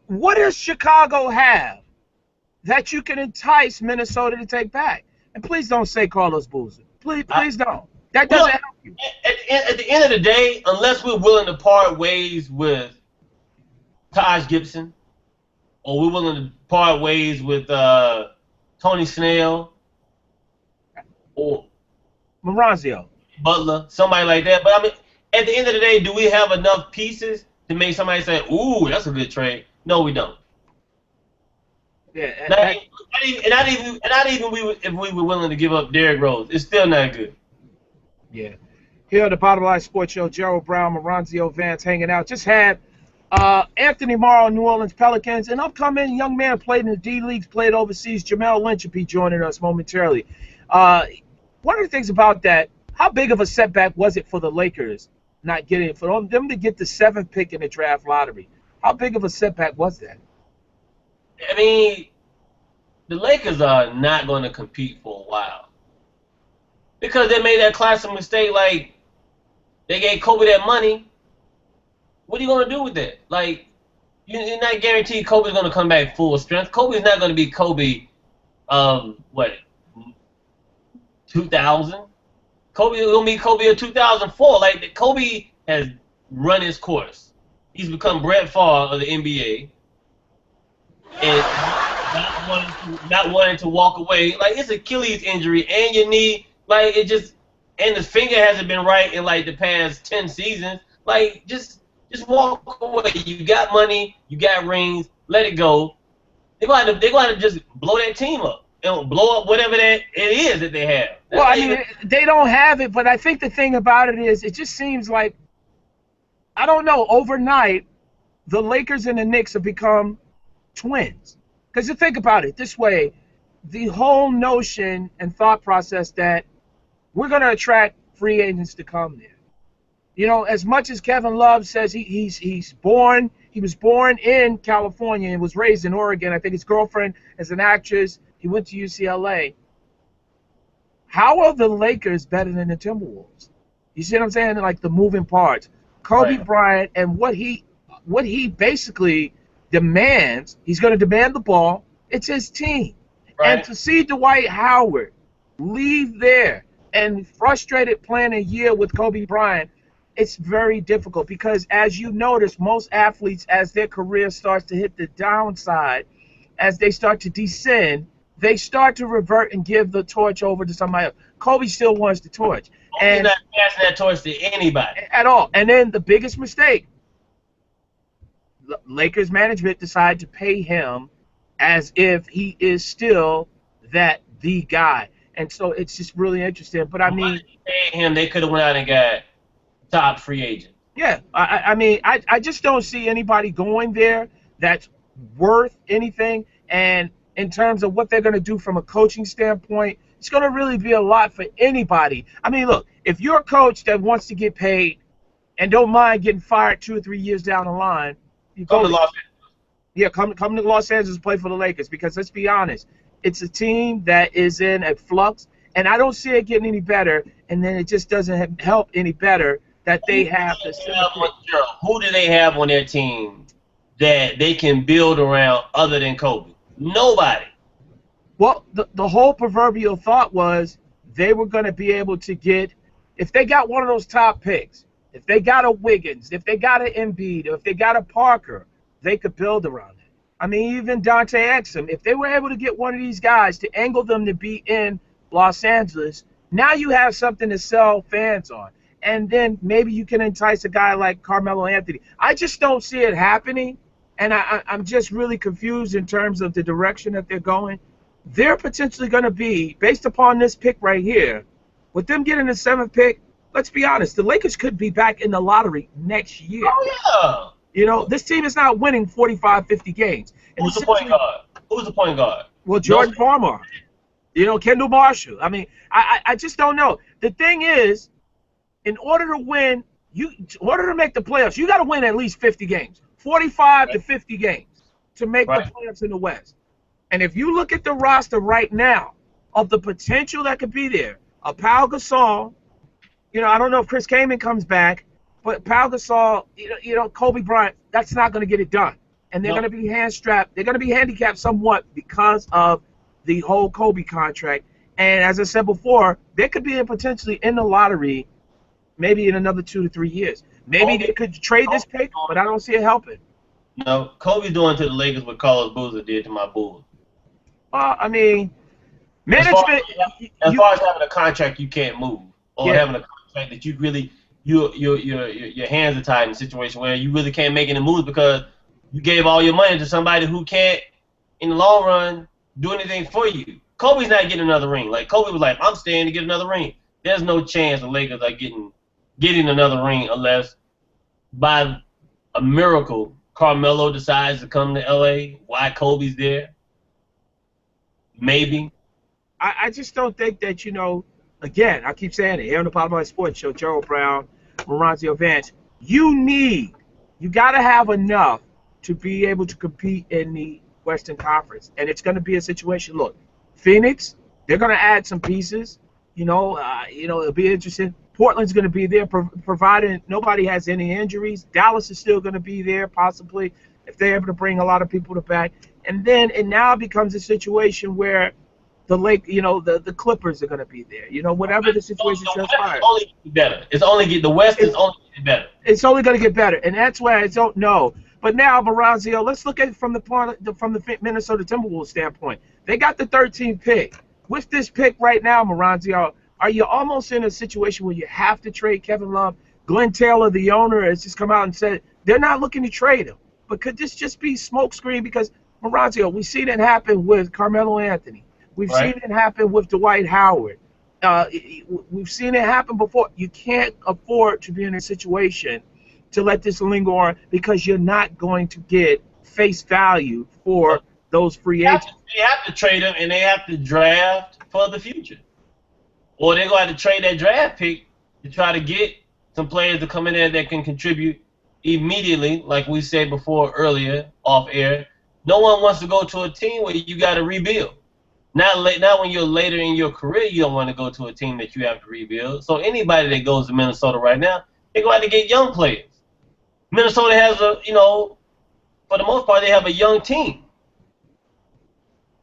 What does Chicago have that you can entice Minnesota to take back? And please don't say Carlos Boozer. Please don't. That doesn't help you. At the end of the day, unless we're willing to part ways with Taj Gibson, or we're willing to part ways with Tony Snell, or Moranzio. Butler, somebody like that. But I mean, at the end of the day, do we have enough pieces to make somebody say, "Ooh, that's a good trade"? No, we don't. Yeah, Not even if we were willing to give up Derrick Rose, it's still not good. Yeah. Here at the Bottom Line Sports Show, Gerald Brown, Moranzio Vance hanging out. Just had Anthony Morrow, New Orleans Pelicans, an upcoming young man played in the D Leagues, played overseas. Jamel Lynch will be joining us momentarily. One of the things about that, how big of a setback was it for the Lakers not getting for them to get the 7th pick in the draft lottery. How big of a setback was that? I mean, the Lakers are not going to compete for a while because they made that classic mistake. Like, they gave Kobe that money. What are you going to do with that? Like, you're not guaranteed Kobe's going to come back full strength. Kobe's not going to be Kobe of, what, 2000? Kobe will be Kobe of 2004. Like, Kobe has run his course. He's become Brett Favre of the NBA. And not wanting to walk away. Like, it's Achilles injury and your knee. Like, it just, and his finger hasn't been right in, like, the past 10 seasons. Like, just walk away. You got money, you got rings, let it go. They're going to just blow that team up. And blow up whatever that it is that they have. Well, I mean, they don't have it, but I think the thing about it is it just seems like, I don't know, overnight, the Lakers and the Knicks have become twins. Because you think about it this way, the whole notion and thought process that we're going to attract free agents to come there. You know, as much as Kevin Love says he was born in California and was raised in Oregon. I think his girlfriend is an actress. He went to UCLA. How are the Lakers better than the Timberwolves? You see what I'm saying? Like the moving parts. Kobe Bryant and what he basically demands, he's going to demand the ball. It's his team. Right. And to see Dwight Howard leave there and frustrated playing a year with Kobe Bryant, it's very difficult because, as you notice, most athletes, as their career starts to hit the downside, as they start to descend, they start to revert and give the torch over to somebody else. Kobe still wants the torch. He's not passing that torch to anybody. At all. And then the biggest mistake, the Lakers management decided to pay him as if he is still the guy. And so it's just really interesting. But I mean, pay him, they could have went out and got top free agent. Yeah, I mean, I just don't see anybody going there that's worth anything. And in terms of what they're going to do from a coaching standpoint, it's going to really be a lot for anybody. I mean, look, if you're a coach that wants to get paid and don't mind getting fired 2 or 3 years down the line, you come to Los Angeles. Yeah, come to Los Angeles and play for the Lakers because let's be honest, it's a team that is in a flux, and I don't see it getting any better, and then it just doesn't help any better that they have the Who do they have on their team that they can build around other than Kobe? Nobody. Well, the whole proverbial thought was they were going to be able to get, if they got one of those top picks, if they got a Wiggins, if they got an Embiid, or if they got a Parker, they could build around it. I mean, even Dante Exum, if they were able to get one of these guys to angle them to be in Los Angeles, now you have something to sell fans on. And then maybe you can entice a guy like Carmelo Anthony. I just don't see it happening, and I'm just really confused in terms of the direction that they're going. They're potentially going to be, based upon this pick right here, with them getting the 7th pick, let's be honest, the Lakers could be back in the lottery next year. Oh, yeah. You know, this team is not winning 45, 50 games. And Who's the point guard? Who's the point guard? Well, Jordan Farmer. You know, Kendall Marshall. I mean, I just don't know. The thing is, in order to win, in order to make the playoffs, you got to win at least 50 games, 45 to 50 games to make the playoffs in the West. And if you look at the roster right now of the potential that could be there, Pau Gasol, you know, I don't know if Chris Kaman comes back, but Pau Gasol, you know, Kobe Bryant, that's not going to get it done. And they're going to be hand-strapped. They're going to be handicapped somewhat because of the whole Kobe contract. And as I said before, they could be potentially in the lottery maybe in another 2 to 3 years. Maybe they could trade this pick, but I don't see it helping. No, Kobe's doing to the Lakers what Carlos Boozer did to my Bulls. I mean, management. As far as having a contract you can't move, or having a contract that you really, your hands are tied in a situation where you really can't make any moves because you gave all your money to somebody who can't, in the long run, do anything for you. Kobe's not getting another ring. Like Kobe was like, I'm staying to get another ring. There's no chance the Lakers are getting another ring unless by a miracle Carmelo decides to come to LA. Why Kobe's there? Maybe. I just don't think that, you know, again, I keep saying it here on the Bottom Line Sports Show, Gerald Brown, Maranzio Vance, you got to have enough to be able to compete in the Western Conference. And it's going to be a situation. Look, Phoenix, they're going to add some pieces. It'll be interesting. Portland's going to be there, providing nobody has any injuries. Dallas is still going to be there, possibly, if they're able to bring a lot of people to back. And then it now becomes a situation where the Clippers are going to be there. Whatever the situation transpires. Only get better. The West is only getting better. It's only going to get better, and that's why I don't know. But now, Maranzio, let's look at it from the Minnesota Timberwolves standpoint. They got the 13th pick. With this pick right now, Maranzio, are you almost in a situation where you have to trade Kevin Love? Glenn Taylor, the owner, has just come out and said they're not looking to trade him. But could this just be smokescreen? Because, Maranzio, we've seen it happen with Carmelo Anthony. We've seen it happen with Dwight Howard. We've seen it happen before. You can't afford to be in a situation to let this linger on because you're not going to get face value for those free agents. They have to trade them, and they have to draft for the future. Or they're going to have to trade that draft pick to try to get some players to come in there that can contribute immediately, like we said before earlier off air. No one wants to go to a team where you got to rebuild. Not when you're later in your career, you don't want to go to a team that you have to rebuild. So anybody that goes to Minnesota right now, they're going to have to get young players. Minnesota has for the most part, they have a young team.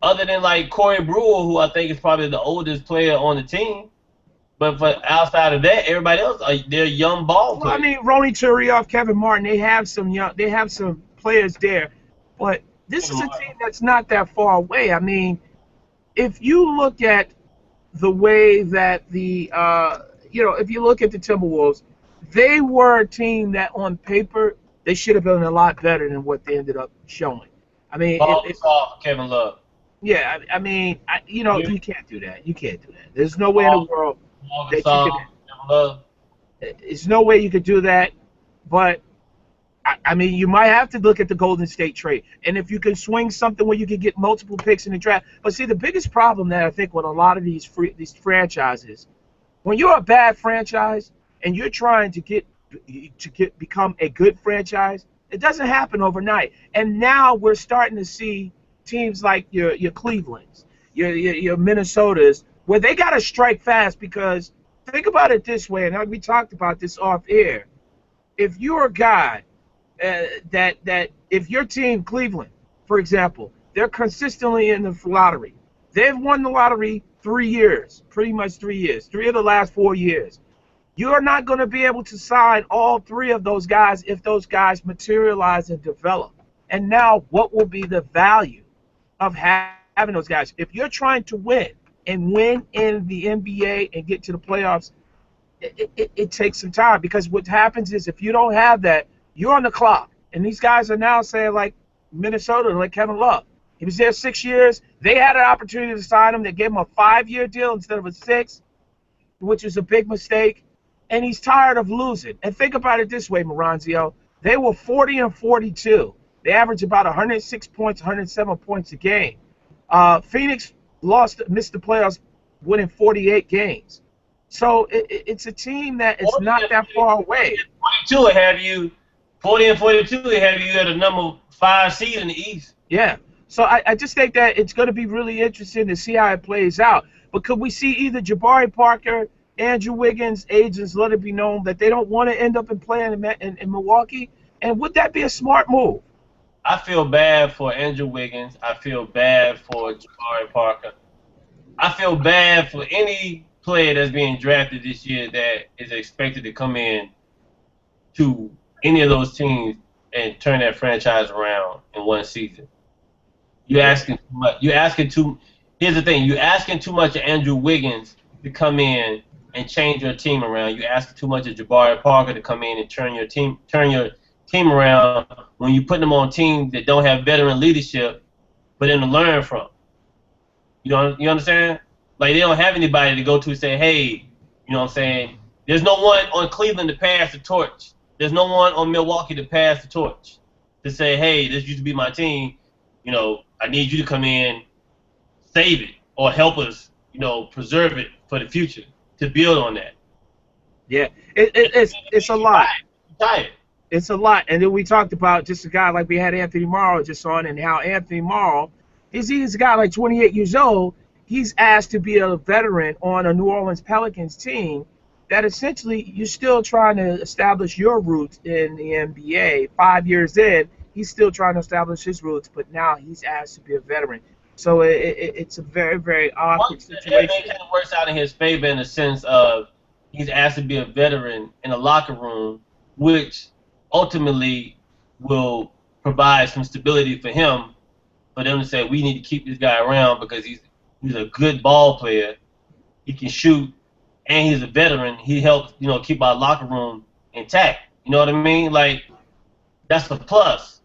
Other than like Corey Brewer, who I think is probably the oldest player on the team. But for outside of that, everybody else, they're young ball players. Well, I mean, Ronny Turiaf, Kevin Martin, they have some players there. But this is a team that's not that far away. I mean, if you look at the way that if you look at the Timberwolves, they were a team that on paper they should have been a lot better than what they ended up showing. I mean, it's all Kevin Love. Yeah, I mean, you can't do that. You can't do that. There's no way in the world that you could. There's no way you could do that. But I mean, you might have to look at the Golden State trade, and if you can swing something where you can get multiple picks in the draft. But see, the biggest problem that I think with a lot of these franchises, when you're a bad franchise and you're trying to become a good franchise, it doesn't happen overnight. And now we're starting to see teams like your Clevelands, your Minnesotas, where they got to strike fast because think about it this way, and we talked about this off air. If you're a guy that if your team, Cleveland, for example, they're consistently in the lottery. They've won the lottery 3 years, pretty much 3 years, 3 of the last 4 years. You're not going to be able to sign all 3 of those guys if those guys materialize and develop. And now what will be the value of having those guys? If you're trying to win and win in the NBA and get to the playoffs, it takes some time because what happens is if you don't have that, you're on the clock. And these guys are now saying, like Minnesota, like Kevin Love. He was there 6 years. They had an opportunity to sign him. They gave him a 5-year deal instead of a 6, which was a big mistake. And he's tired of losing. And think about it this way, Maranzio. They were 40-42. They averaged about 106 points, 107 points a game. Phoenix missed the playoffs, winning 48 games. So it's a team that is not that far away. 42 will have you 40 and 42 will have you at a number 5 seed in the East. Yeah. So I just think that it's going to be really interesting to see how it plays out. But could we see either Jabari Parker, Andrew Wiggins, agents let it be known that they don't want to end up playing in Milwaukee? And would that be a smart move? I feel bad for Andrew Wiggins. I feel bad for Jabari Parker. I feel bad for any player that's being drafted this year that is expected to come in to any of those teams and turn that franchise around in one season. You're asking too much. Here's the thing. You're asking too much of Andrew Wiggins to come in and change your team around. You're asking too much of Jabari Parker to come in and turn your team around when you put them on teams that don't have veteran leadership, but then to learn from. You understand? Like they don't have anybody to go to and say, hey, you know what I'm saying? There's no one on Cleveland to pass the torch. There's no one on Milwaukee to pass the torch to say, hey, this used to be my team. You know, I need you to come in, save it, or help us, preserve it for the future to build on that. Yeah, it's a lot. Tired. It's a lot. And then we talked about just a guy like we had Anthony Morrow just on, and how Anthony Morrow, he's a guy like 28 years old. He's asked to be a veteran on a New Orleans Pelicans team that essentially you're still trying to establish your roots in the NBA. 5 years in, he's still trying to establish his roots, but now he's asked to be a veteran. So it's a very, very awkward It situation. kind of works out in his favor in the sense of he's asked to be a veteran in a locker room, which ultimately will provide some stability for him, for them to say we need to keep this guy around because he's a good ball player. He can shoot, and he's a veteran. He helps keep our locker room intact. You know what I mean? Like that's a plus.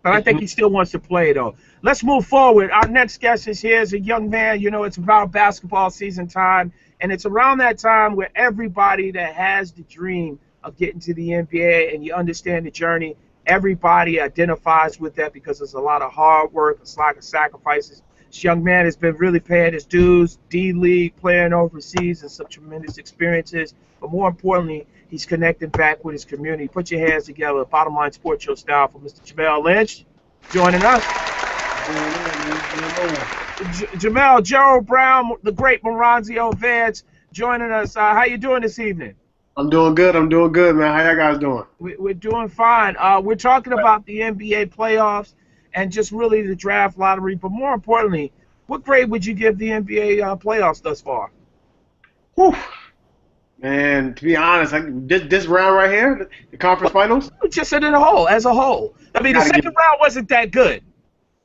But I think he still wants to play, though. Let's move forward. Our next guest is here as a young man. You know, it's about basketball season time, and it's around that time where everybody that has the dream of getting to the NBA and you understand the journey, everybody identifies with that because there's a lot of hard work, a lot of sacrifices. This young man has been really paying his dues, D-League, playing overseas, and some tremendous experiences. But more importantly, he's connecting back with his community. Put your hands together, Bottom Line Sports Show style, for Mr. Jamel Lynch joining us. Jamel, Gerald Brown, the great Moranzio Vance joining us. How you doing this evening? I'm doing good. I'm doing good, man. How y'all guys doing? We're doing fine. We're talking about the NBA playoffs and just really the draft lottery. But more importantly, what grade would you give the NBA playoffs thus far? Whew. Man, to be honest, this round right here, the conference finals. Just as a whole. I mean, the second round wasn't that good.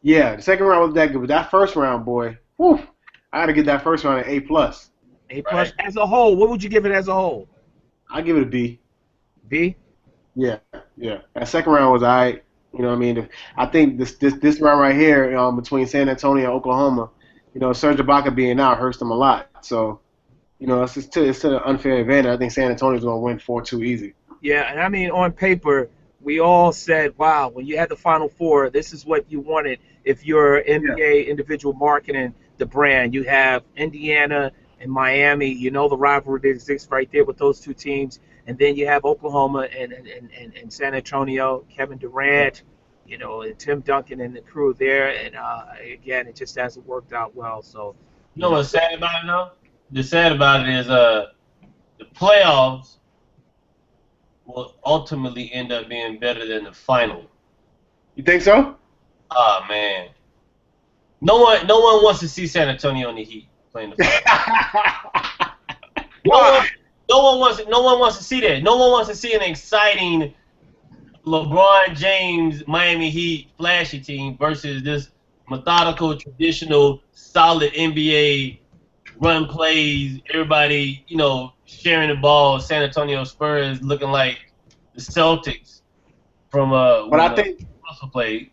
Yeah, the second round was that good, but that first round, boy, whew, I got to get that first round an A+. A+ as a whole. What would you give it as a whole? I give it a B. B? Yeah. That second round was all right. You know what I mean? I think this round right here between San Antonio and Oklahoma, Serge Ibaka being out hurts them a lot. So, it's to an unfair advantage. I think San Antonio's going to win 4-2 easy. Yeah, and I mean, on paper, we all said, wow, when you had the Final Four, this is what you wanted if you're NBA individual marketing the brand. You have Indiana and Miami, the rivalry that exists right there with those two teams. And then you have Oklahoma and San Antonio, Kevin Durant, and Tim Duncan and the crew there. And, again, it just hasn't worked out well. So, You know what's sad about it, though? The sad about it is the playoffs will ultimately end up being better than the final. You think so? Oh, man. No one wants to see San Antonio and the Heat playing the final. No one wants to see that. No one wants to see an exciting LeBron James Miami Heat flashy team versus this methodical, traditional, solid NBA run plays. Everybody, sharing the ball. San Antonio Spurs looking like the Celtics from But I think Russell played.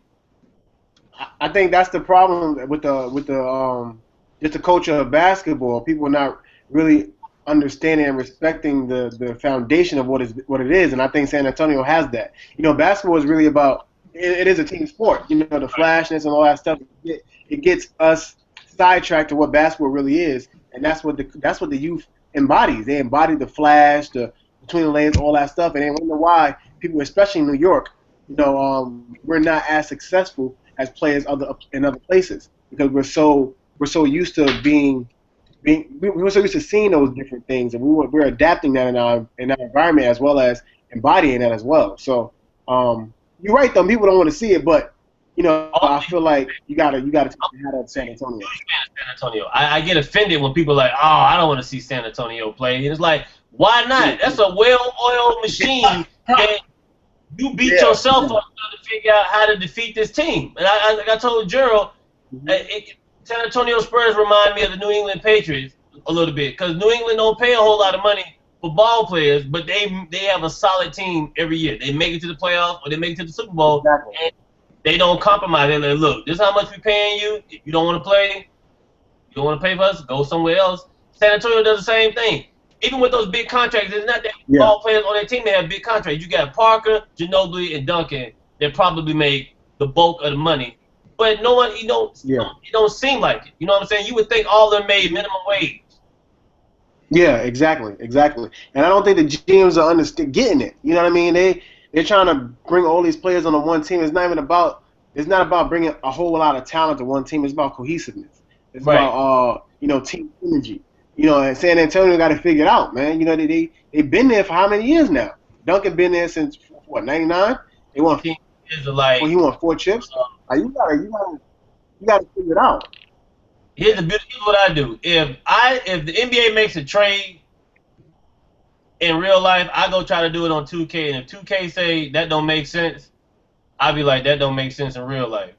I think that's the problem with just the culture of basketball. People are not really understanding and respecting the foundation of what it is, and I think San Antonio has that. Basketball is really about it is a team sport. The flashness and all that stuff. It gets us sidetracked to what basketball really is, and that's what the youth embodies. They embody the flash, the between the lanes, all that stuff, and they wonder why people, especially in New York, we're not as successful as players in other places because we're so used to we're so used to seeing those different things, and we're adapting that in our environment as well as embodying that as well. So you're right, though. People don't want to see it, but I feel like you gotta take the hat of San Antonio. San Antonio. I get offended when people are like, oh, I don't want to see San Antonio play. And it's like, why not? That's a well-oiled machine that you beat yourself up to figure out how to defeat this team. And like I told Gerald, San Antonio Spurs remind me of the New England Patriots a little bit because New England don't pay a whole lot of money for ball players, but they have a solid team every year. They make it to the playoffs or they make it to the Super Bowl, and they don't compromise. They're like, look, this is how much we're paying you. If you don't want to play, you don't want to pay for us, go somewhere else. San Antonio does the same thing. Even with those big contracts, it's not that ball players on their team that have big contracts. You got Parker, Ginobili, and Duncan that probably make the bulk of the money. But no one, it don't seem like it. You know what I'm saying? You would think all of them made minimum wage. Yeah, exactly, exactly. And I don't think the GMs are getting it. You know what I mean? They're trying to bring all these players on the one team. It's not about bringing a whole lot of talent to one team. It's about cohesiveness. It's Right. about team energy. And San Antonio got to figure it out, man. They've been there for how many years now? Duncan been there since what, 99? They won Team is like, he won 4 chips. Like, you gotta figure it out. here's the beauty. Here's what I do. If the NBA makes a trade in real life, I go try to do it on 2K, and if 2K say that don't make sense, I'll be like, that don't make sense in real life.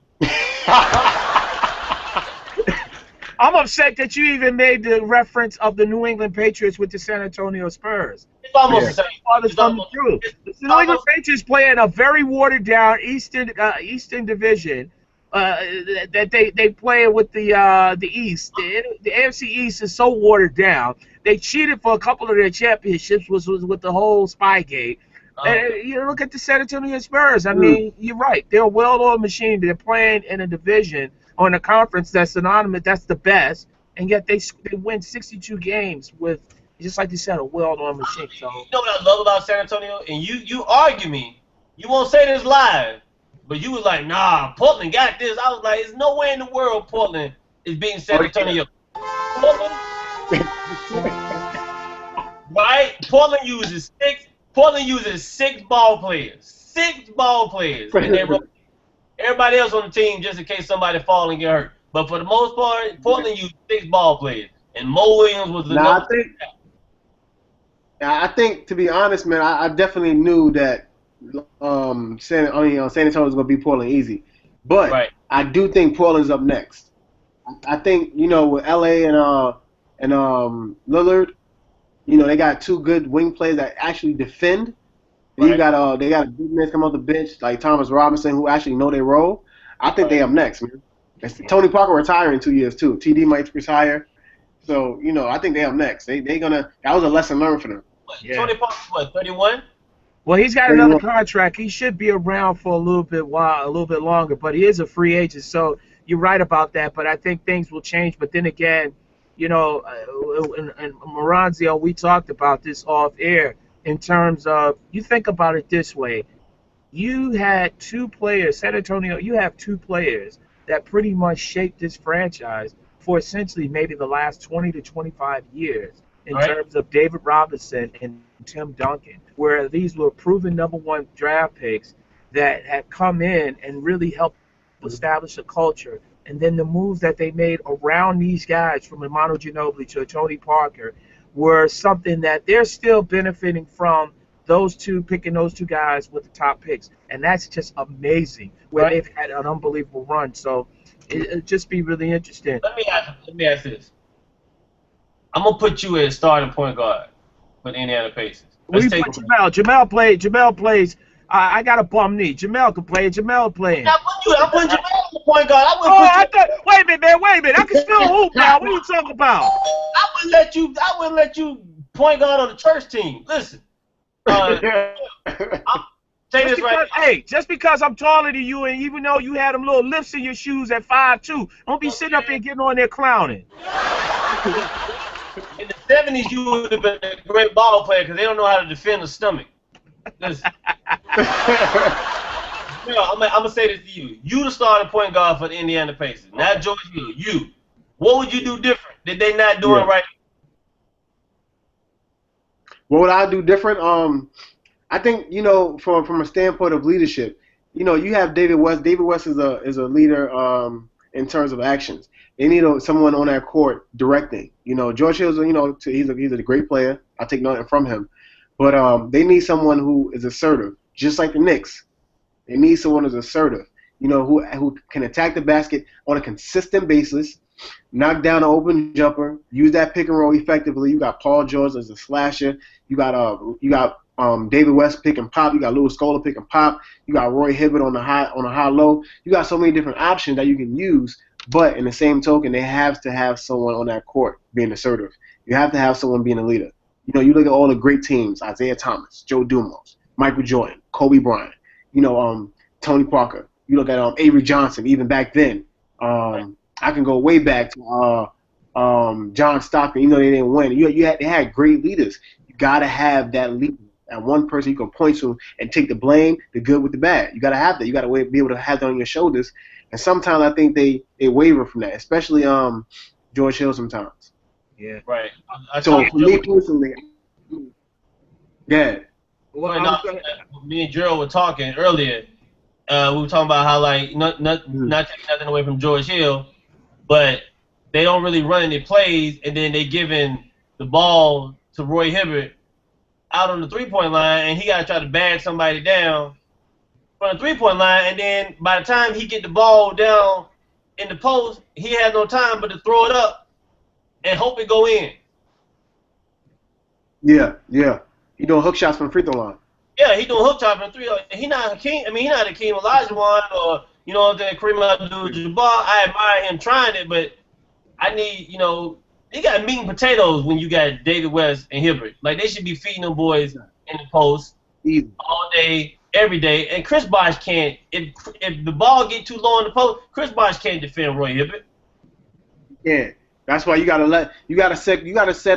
I'm upset that you even made the reference of the New England Patriots with the San Antonio Spurs. It's almost the same. Farthest from the truth. The New England Patriots play in a very watered down Eastern Division. That they play with the East. The AFC East is so watered down. They cheated for a couple of their championships, was with the whole Spygate. And you look at the San Antonio Spurs. I mean, you're right. They're a well-oiled machine. They're playing in a division or in a conference that's synonymous. That's the best, and yet they win 62 games with, just like you said, a well-oiled machine. So you know what I love about San Antonio, and you argue me. You won't say this live, but you was like, nah, Portland got this. I was like, there's no way in the world Portland is beating San Antonio. Portland, right? Portland uses six ball players. 6 ball players. And they everybody else on the team just in case somebody fall and get hurt. But for the most part, Portland used 6 ball players. And Mo Williams was the number. I think, to be honest, man, I definitely knew that San Antonio was going to beat Portland easy. But I do think Portland's up next. I think, with LA and Lillard, they got 2 good wing players that actually defend. And they got a big man come off the bench like Thomas Robinson who actually know their role. I think they up next, man. Tony Parker retiring in 2 years too. TD might retire. So, I think they up next. That was a lesson learned for them. Yeah. Tony Parker, what, 31? Well, he's got another contract. He should be around for a little bit longer, but he is a free agent. So you're right about that. But I think things will change. But then again, and Moranzio, we talked about this off air in terms of, you think about it this way. You had 2 players, San Antonio, you have 2 players that pretty much shaped this franchise for essentially maybe the last 20 to 25 years in terms of David Robinson and Tim Duncan, where these were proven #1 draft picks that had come in and really helped establish a culture. And then the moves that they made around these guys, from Emmanuel Ginobili to Tony Parker, were something that they're still benefiting from, picking those two guys with the top picks. And that's just amazing, where they've had an unbelievable run. So it'll just be really interesting. Let me ask this. I'm going to put you as starting point guard for the Indiana Pacers. We put Jamel. Jamel plays. I got a bum knee. Jamel can play. Jamel playing. I'm putting Jamel as the point guard. Wait a minute, man. Wait a minute. I can still hoop now. What are you talking about? I wouldn't let you point guard on the church team. Listen. Just because I'm taller than you, and even though you had them little lifts in your shoes at 5'2", don't be sitting up there getting on there clowning. In the 70s, you would have been a great ball player because they don't know how to defend the stomach. Listen. I'm going to say this to you. You the starting point guard for the Indiana Pacers, not George Hill. You. What would you do different that they not doing right? What would I do different? I think, from a standpoint of leadership, you have David West. David West is a leader in terms of actions. They need someone on that court directing. George Hill's, he's a great player. I'll take nothing from him. But they need someone who is assertive, just like the Knicks. They need someone who's assertive, who can attack the basket on a consistent basis, knock down an open jumper, use that pick and roll effectively. You got Paul George as a slasher. You got David West pick and pop. You got Louis Scola pick and pop. You got Roy Hibbert on a high low. You got so many different options that you can use. But in the same token, they have to have someone on that court being assertive. You have to have someone being a leader. You look at all the great teams: Isaiah Thomas, Joe Dumars, Michael Jordan, Kobe Bryant. Tony Parker. You look at Avery Johnson. Even back then, I can go way back to John Stockton, even though they didn't win. They had great leaders. You got to have that leader, that one person you can point to and take the blame, the good with the bad. You got to have that. You got to be able to have that on your shoulders. And sometimes I think they waver from that, especially George Hill sometimes. Yeah. Right. I So told for Joe, me personally, yeah, Well, no, me and Gerald were talking earlier. We were talking about how like not taking nothing away from George Hill, but they don't really run any plays, and then they giving the ball to Roy Hibbert out on the 3-point line, and he got to try to bag somebody down from the 3-point line, and then by the time he get the ball down in the post, he had no time but to throw it up and hope it go in. yeah. He doing hook shots from the free throw line. Yeah, he doing hook shot from 3. He not Hakeem. I mean, he not Hakeem Olajuwon or what I'm saying, Kareem Abdul-Jabbar. I admire him trying it, but I need you got meat and potatoes when you got David West and Hibbert. Like they should be feeding them boys in the post Easy. all day, every day. And Chris Bosh can't. If the ball get too low in the post, Chris Bosh can't defend Roy Hibbert. Yeah, that's why you gotta set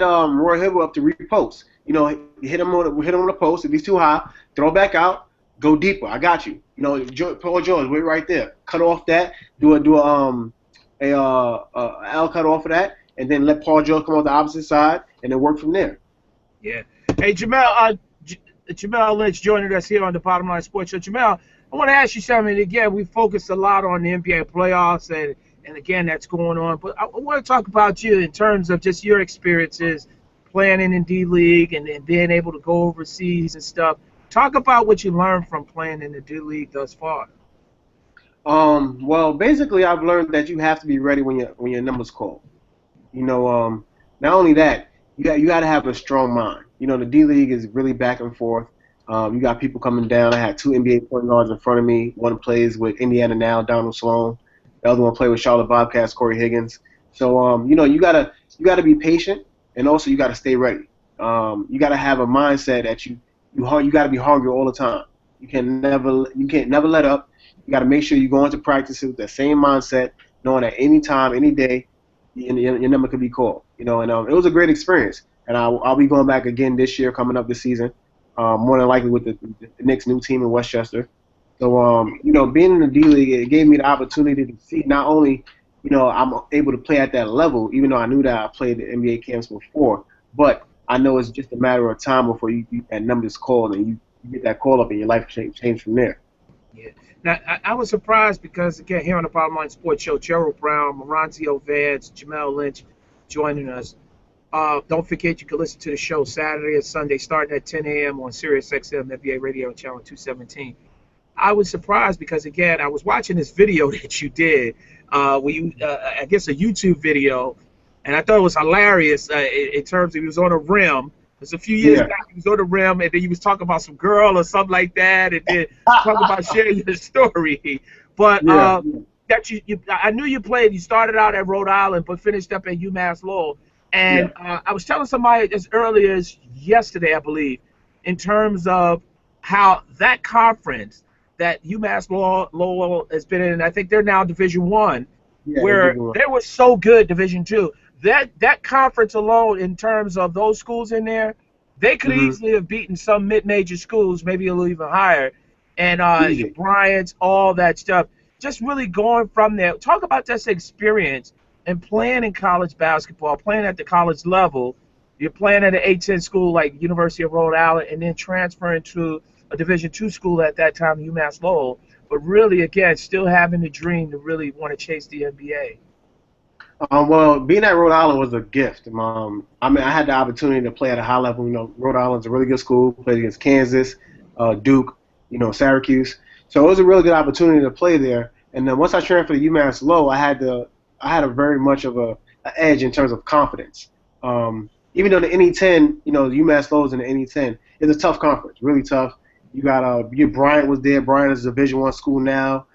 Roy Hibbert up to repost. Hit him on the post. If he's too high, throw back out, go deeper. I got you. Paul George, wait right there. Cut off that. Do a L cut off of that, and then let Paul George come on the opposite side, and then work from there. Yeah. Hey, Jamel, Jamel Lynch joining us here on the Bottom Line Sports Show. Jamel, I want to ask you something. Again, we focused a lot on the NBA playoffs, and again, that's going on. But I want to talk about you in terms of just your experiences playing in D-League and being able to go overseas and stuff. Talk about what you learned from playing in the D-League thus far. Well, basically, I've learned that you have to be ready when your number's called. Not only that, you got to have a strong mind. The D League is really back and forth. You got people coming down. I had 2 NBA point guards in front of me. One plays with Indiana now, Donald Sloan. The other one played with Charlotte Bobcats, Corey Higgins. So you gotta be patient, and also you gotta stay ready. You gotta have a mindset that you gotta be hungry all the time. You can't never let up. You got to make sure you go into practices with that same mindset, knowing that any time, any day, your number could be called. And it was a great experience. And I'll be going back again this year, coming up this season, more than likely with the Knicks' new team in Westchester. So, being in the D League, it gave me the opportunity to see not only, I'm able to play at that level, even though I knew that I played the NBA camps before, but I know it's just a matter of time before that number is called and you get that call up and your life change from there. Yeah. Now, I was surprised because, again, here on the Bottom Line Sports Show, Gerald Brown, Moronzio Vance, Jamel Lynch joining us. Don't forget you can listen to the show Saturday and Sunday starting at 10 a.m. on Sirius XM NBA Radio Channel 217. I was surprised because, again, I was watching this video that you did, I guess a YouTube video, and I thought it was hilarious in terms of he was on a rim. It was a few years back, he was on the rim, and then he was talking about some girl or something like that, and then talking about sharing your story. But that I knew you played. You started out at Rhode Island, but finished up at UMass Lowell. And I was telling somebody as early as yesterday, I believe, in terms of how that conference that UMass Lowell has been in, I think they're now Division I, where they were so good Division II. That conference alone, in terms of those schools in there, they could easily have beaten some mid-major schools, maybe a little even higher. And Bryant's, all that stuff. Just really going from there. Talk about this experience and playing in college basketball, playing at the college level. You're playing at an A-10 school like University of Rhode Island, and then transferring to a Division II school at that time, UMass Lowell. But really, again, still having the dream to really want to chase the NBA. Well, being at Rhode Island was a gift. I had the opportunity to play at a high level. Rhode Island's a really good school. Played against Kansas, Duke, Syracuse. So it was a really good opportunity to play there. And then once I transferred to UMass Lowell, I had a very much of an edge in terms of confidence. Even though the NE10, UMass Lowell is in the NE10, it's a tough conference, really tough. You got Bryant was there. Bryant is a Division I school now.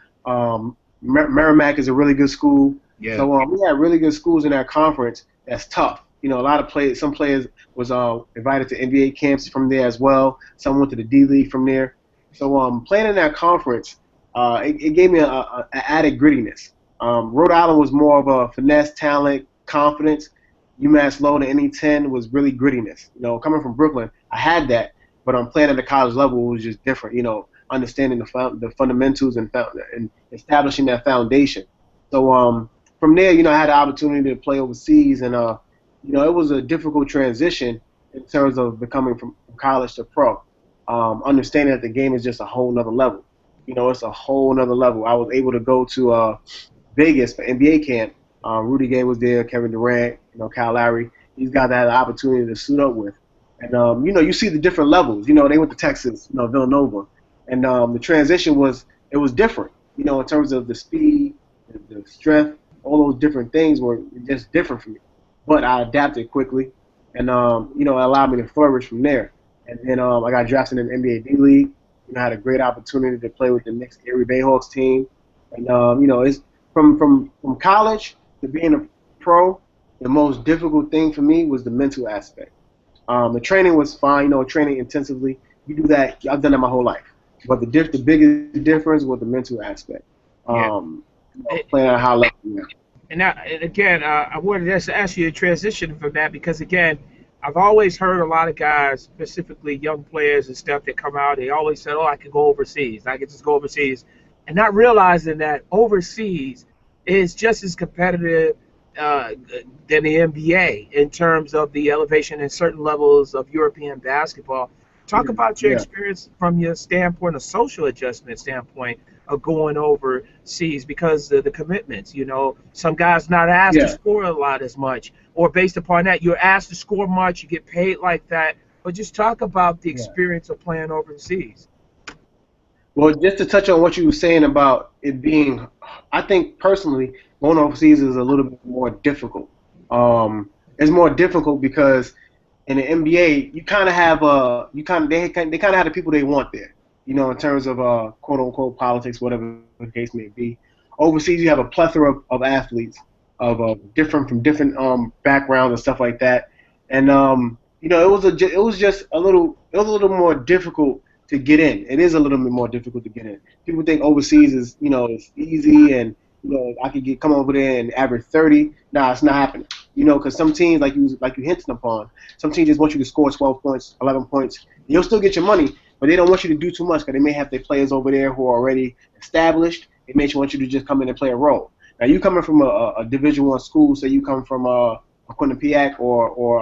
Merrimack is a really good school. Yeah. So we had really good schools in that conference. That's tough. A lot of players. Some players was invited to NBA camps from there as well. Some went to the D League from there. So playing in that conference, it gave me an added grittiness. Rhode Island was more of a finesse, talent, confidence. UMass Lowell to NE10 was really grittiness. Coming from Brooklyn, I had that, but on playing at the college level, it was just different. Understanding the fundamentals and establishing that foundation. So from there, I had the opportunity to play overseas, and it was a difficult transition in terms of becoming from college to pro. Understanding that the game is just a whole nother level. It's a whole nother level. I was able to go to Vegas for NBA camp. Rudy Gay was there, Kevin Durant, Kyle Lowry. These guys I had the opportunity to suit up with. And, you see the different levels. They went to Texas, Villanova. And the transition was different, in terms of the speed, the strength, all those different things were just different for me. But I adapted quickly, and, it allowed me to flourish from there. And then I got drafted in the NBA D-League. I had a great opportunity to play with the Knicks Erie Bayhawks team. And, it's from college to being a pro, the most difficult thing for me was the mental aspect. The training was fine, training intensively. You do that. I've done that my whole life. But the biggest difference was the mental aspect. Playing at a high level. Yeah. And again, I wanted to just ask you to transition from that because, again, I've always heard a lot of guys, specifically young players and stuff that come out, they always said, I could go overseas. I could just go overseas. And not realizing that overseas is just as competitive than the NBA in terms of the elevation in certain levels of European basketball. Talk about your experience from your standpoint, a social adjustment standpoint of going overseas because of the commitments. Some guys not asked to score a lot as much, or based upon that, you're asked to score much, you get paid like that. But just talk about the experience of playing overseas. Well, just to touch on what you were saying about it being, I think personally, going overseas is a little bit more difficult. It's more difficult because in the NBA, you kind of have they kind of have the people they want there, in terms of quote unquote politics, whatever the case may be. Overseas, you have a plethora of athletes from different backgrounds and stuff like that, and it was just a little more difficult to get in. It is a little bit more difficult to get in. People think overseas is it's easy and I could come over there and average 30. Nah, it's not happening. Because some teams, like you hinted upon, some teams just want you to score 12 points, 11 points. You'll still get your money, but they don't want you to do too much because they may have their players over there who are already established. They may want you to just come in and play a role. Now, you coming from a Division I school, so you come from a Quinnipiac or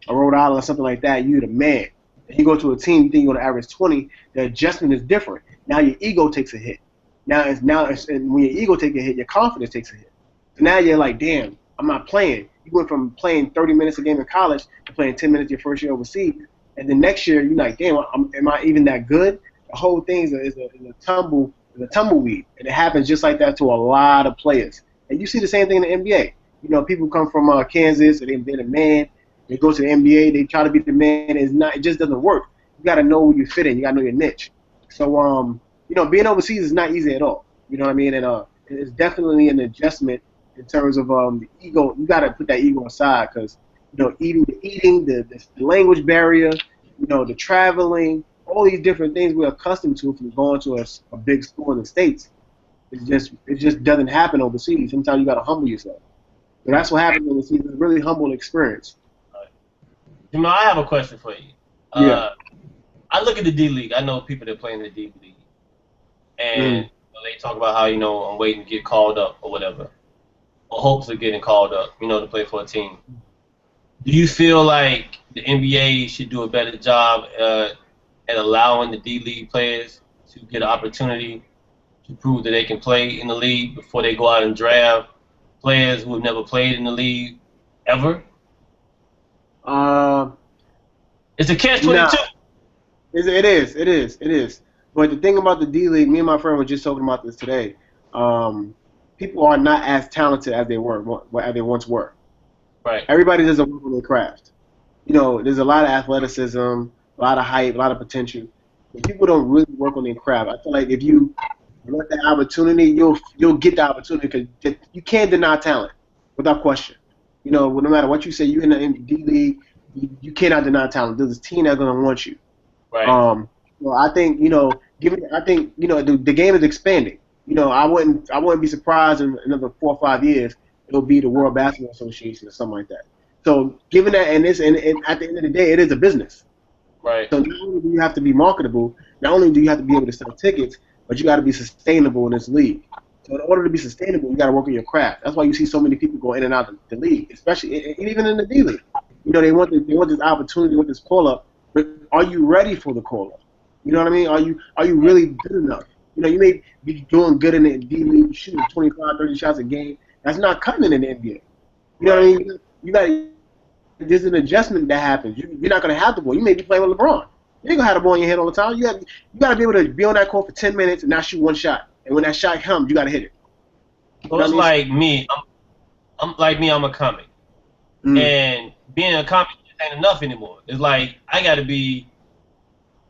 a Rhode Island or something like that, you're the man. And you go to a team, you think you're going to average 20, the adjustment is different. Now your ego takes a hit. And when your ego takes a hit, your confidence takes a hit. So now you're like, damn, I'm not playing. You went from playing 30 minutes a game in college to playing 10 minutes your first year overseas. And then next year, you're like, damn, am I even that good? The whole thing is a tumbleweed. And it happens just like that to a lot of players. And you see the same thing in the NBA. People come from Kansas, and they're the man. They go to the NBA, they try to be the man. It just doesn't work. You got to know where you fit in. You got to know your niche. So, being overseas is not easy at all. You know what I mean? And it's definitely an adjustment in terms of the ego. You got to put that ego aside because, eating, the language barrier, the traveling, all these different things we're accustomed to from going to a big school in the States. It just doesn't happen overseas. Sometimes you got to humble yourself. So that's what happens overseas. It's a really humble experience. Jamal, I have a question for you. I look at the D League. I know people that play in the D League. And they talk about how, I'm waiting to get called up or whatever. Or hopes of getting called up, to play for a team. Do you feel like the NBA should do a better job at allowing the D League players to get an opportunity to prove that they can play in the league before they go out and draft players who have never played in the league ever? It's a catch-22. Nah. It is. But the thing about the D League, me and my friend were just talking about this today. People are not as talented as they once were. Right. Everybody doesn't work on their craft. There's a lot of athleticism, a lot of hype, a lot of potential. But people don't really work on their craft. I feel like if you want that opportunity, you'll get the opportunity because you can't deny talent without question. No matter what you say, you're in the D League, you cannot deny talent. There's a team that's gonna want you. Right. Well, I think the game is expanding. I wouldn't be surprised in another 4 or 5 years it'll be the World Basketball Association or something like that. So given that, and at the end of the day, it is a business. Right. So not only do you have to be marketable, not only do you have to be able to sell tickets, but you got to be sustainable in this league. So in order to be sustainable, you got to work on your craft. That's why you see so many people go in and out of the league, especially even in the D League. You know, they want this opportunity, they want this call up. But are you ready for the call up? You know what I mean? Are you really good enough? You know, you may be doing good in the D League, shooting 25, 30 shots a game. That's not cutting it in the NBA. You know what I mean? You got there's an adjustment that happens. You're not going to have the ball. You may be playing with LeBron. You ain't going to have the ball in your hand all the time. You got to be able to be on that court for 10 minutes and not shoot one shot. And when that shot comes, you got to hit it. Well, it's like me. I'm a comic. And being a comic ain't enough anymore. It's like I got to be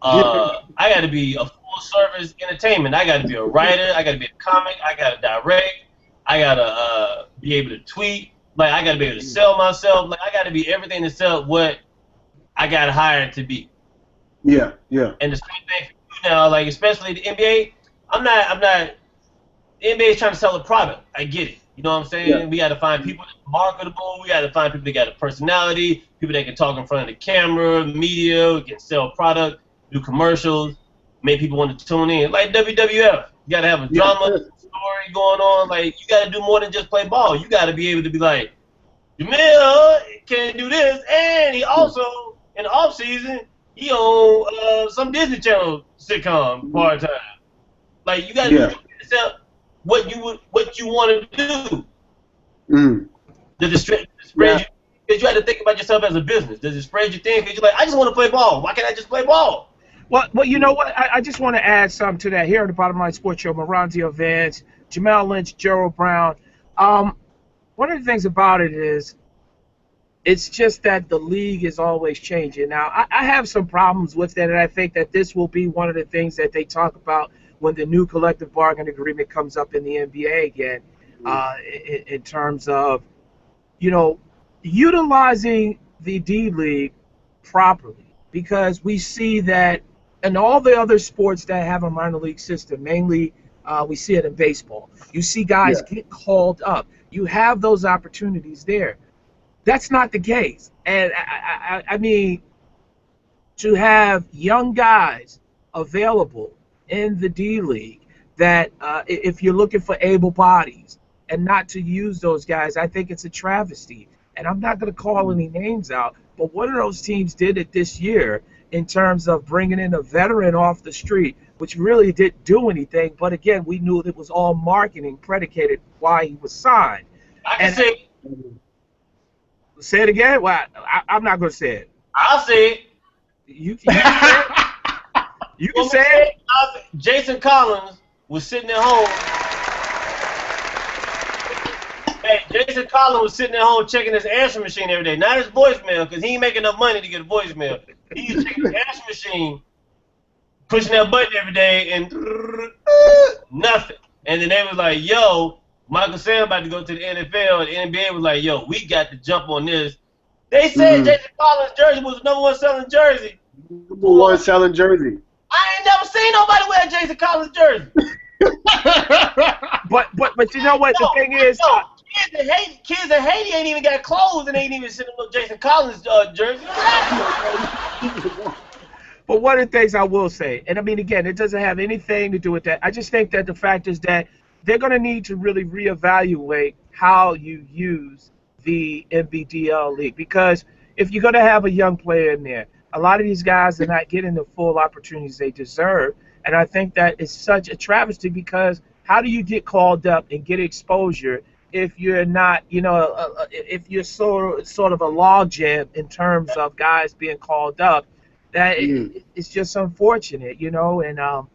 a full service entertainment. I got to be a writer. I got to be a comic. I got to direct. I got to be able to tweet. Like, I got to be able to sell myself. Like, I got to be everything to sell what I got hired to be. Yeah, yeah. And the same thing for you now, like, especially the NBA, the NBA is trying to sell a product. I get it. You know what I'm saying? Yeah. We got to find people that are marketable. We got to find people that got a personality, people that can talk in front of the camera, media, can sell product, do commercials, make people want to tune in. Like WWF. You got to have a drama story going on. Like, you got to do more than just play ball. You got to be able to be like, Jamil can do this, and he also, in the off season, he on some Disney Channel sitcom part time. Like, you got to do what you want to do. Does it spread you? Because you have to think about yourself as a business. Does it spread you thin? Because you're like, I just want to play ball. Why can't I just play ball? Well, you know what? I just want to add something to that. Here on the Bottom Line Sports Show, Moronzio Vance, Jamel Lynch, Gerald Brown. One of the things about it is it's just that the league is always changing. Now, I have some problems with that, and I think that this will be one of the things that they talk about when the new collective bargaining agreement comes up in the NBA again, in terms of, you know, utilizing the D League properly, because we see that in all the other sports that have a minor league system, mainly we see it in baseball. You see guys get called up. You have those opportunities there. That's not the case. And I mean, to have young guys available in the D League that if you're looking for able bodies and not to use those guys, I think it's a travesty. And I'm not going to call any names out, but one of those teams did it this year in terms of bringing in a veteran off the street, which really didn't do anything. But again, we knew it was all marketing predicated why he was signed. I can say. Say it again? Well, I'm not going to say it. I'll say it. You can say it. You can say it. Jason Collins was sitting at home. Hey, Jason Collins was sitting at home checking his answering machine every day. Not his voicemail, because he ain't making enough money to get a voicemail. He's checking his answering machine, pushing that button every day, and nothing. And then they was like, yo, Michael Sam about to go to the NFL, and the NBA was like, yo, we got to jump on this. They said Jason Collins' jersey was the #1 selling jersey. #1 selling jersey. I ain't never seen nobody wear a Jason Collins jersey. but you know what the thing is? Kids in Haiti ain't even got clothes and ain't even seen no Jason Collins jersey. But one of the things I will say, and I mean, again, it doesn't have anything to do with that. I just think that the fact is that they're going to need to really reevaluate how you use the NBDL league, because if you're going to have a young player in there, a lot of these guys are not getting the full opportunities they deserve, and I think that is such a travesty, because how do you get called up and get exposure if you're not, you know, if you're sort of a logjam in terms of guys being called up? That it's just unfortunate, you know, and I'm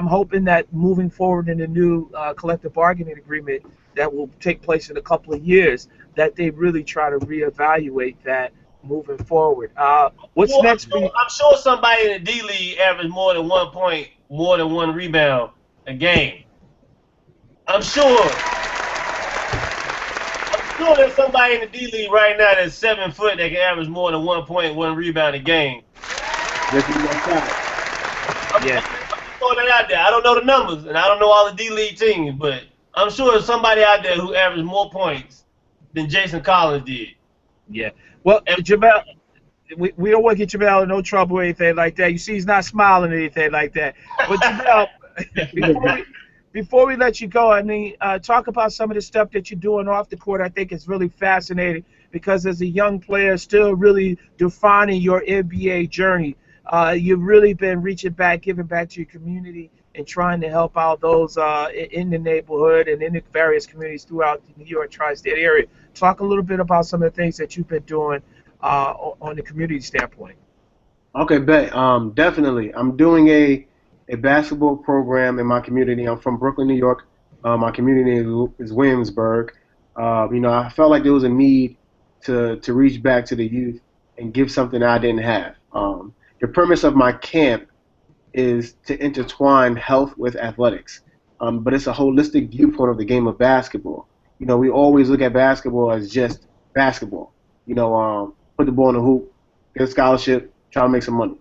hoping that moving forward in the new collective bargaining agreement that will take place in a couple of years, that they really try to reevaluate that moving forward. What's next for you? I'm sure somebody in the D League averaged more than 1 point, more than 1 rebound a game. I'm sure there's somebody in the D League right now that's 7 foot that can average more than 1 point, 1 rebound a game. Yeah. I'm throwing that out there. I don't know the numbers, and I don't know all the D League teams, but I'm sure there's somebody out there who averaged more points than Jason Collins did. Yeah. Well, And Jamel, we don't want to get Jamel in no trouble or anything like that. You see, he's not smiling or anything like that. But Jamel, before we before we let you go, I mean, talk about some of the stuff that you're doing off the court. I think it's really fascinating because as a young player, still really defining your NBA journey, you've really been reaching back, giving back to your community, and trying to help out those in the neighborhood and in the various communities throughout the New York tri-state area. Talk a little bit about some of the things that you've been doing on the community standpoint. Okay, bet. Definitely. I'm doing a basketball program in my community. I'm from Brooklyn, New York. My community is Williamsburg. I felt like there was a need to reach back to the youth and give something I didn't have. The premise of my camp is to intertwine health with athletics, but it's a holistic viewpoint of the game of basketball. We always look at basketball as just basketball. Put the ball in the hoop, get a scholarship, try to make some money.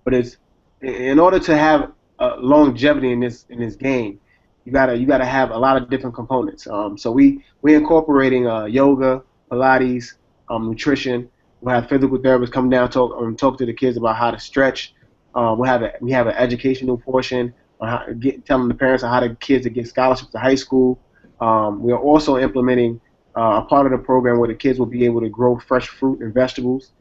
But it's in order to have longevity in this game, you gotta have a lot of different components. So we're incorporating yoga, Pilates, nutrition. We'll have physical therapists come down talk to the kids about how to stretch. We have an educational portion on telling the parents on how the kids to get scholarships to high school. We are also implementing a part of the program where the kids will be able to grow fresh fruit and vegetables.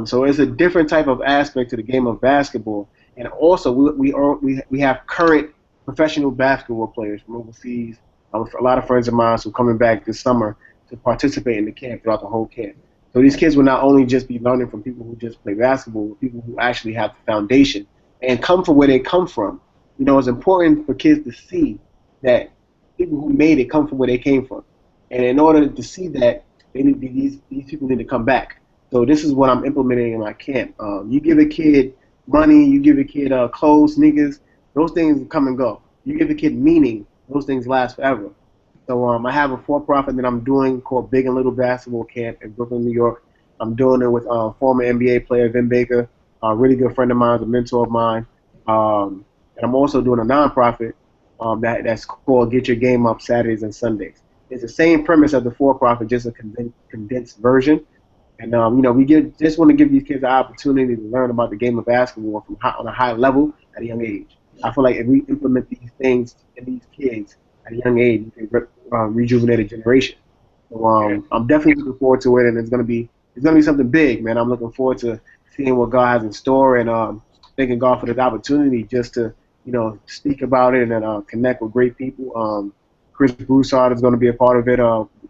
So it's a different type of aspect to the game of basketball. And also we have current professional basketball players from overseas. A lot of friends of mine who are coming back this summer to participate in the camp throughout the whole camp. So these kids will not only just be learning from people who just play basketball, but people who actually have the foundation and come from where they come from. It's important for kids to see that people who made it come from where they came from. And in order to see that, these people need to come back. So this is what I'm implementing in my camp. You give a kid money, you give a kid clothes, sneakers, those things come and go. You give a kid meaning, those things last forever. So I have a for-profit that I'm doing called Big and Little Basketball Camp in Brooklyn, New York. I'm doing it with former NBA player Vin Baker, a really good friend of mine, a mentor of mine. And I'm also doing a nonprofit that's called Get Your Game Up Saturdays and Sundays. It's the same premise as the for-profit, just a condensed version. And we just want to give these kids the opportunity to learn about the game of basketball on a high level at a young age. I feel like if we implement these things in these kids at a young age, we can rejuvenate a generation. So I'm definitely looking forward to it, and it's gonna be something big, man. I'm looking forward to seeing what God has in store, and thanking God for this opportunity just to speak about it and connect with great people. Chris Broussard is going to be a part of it,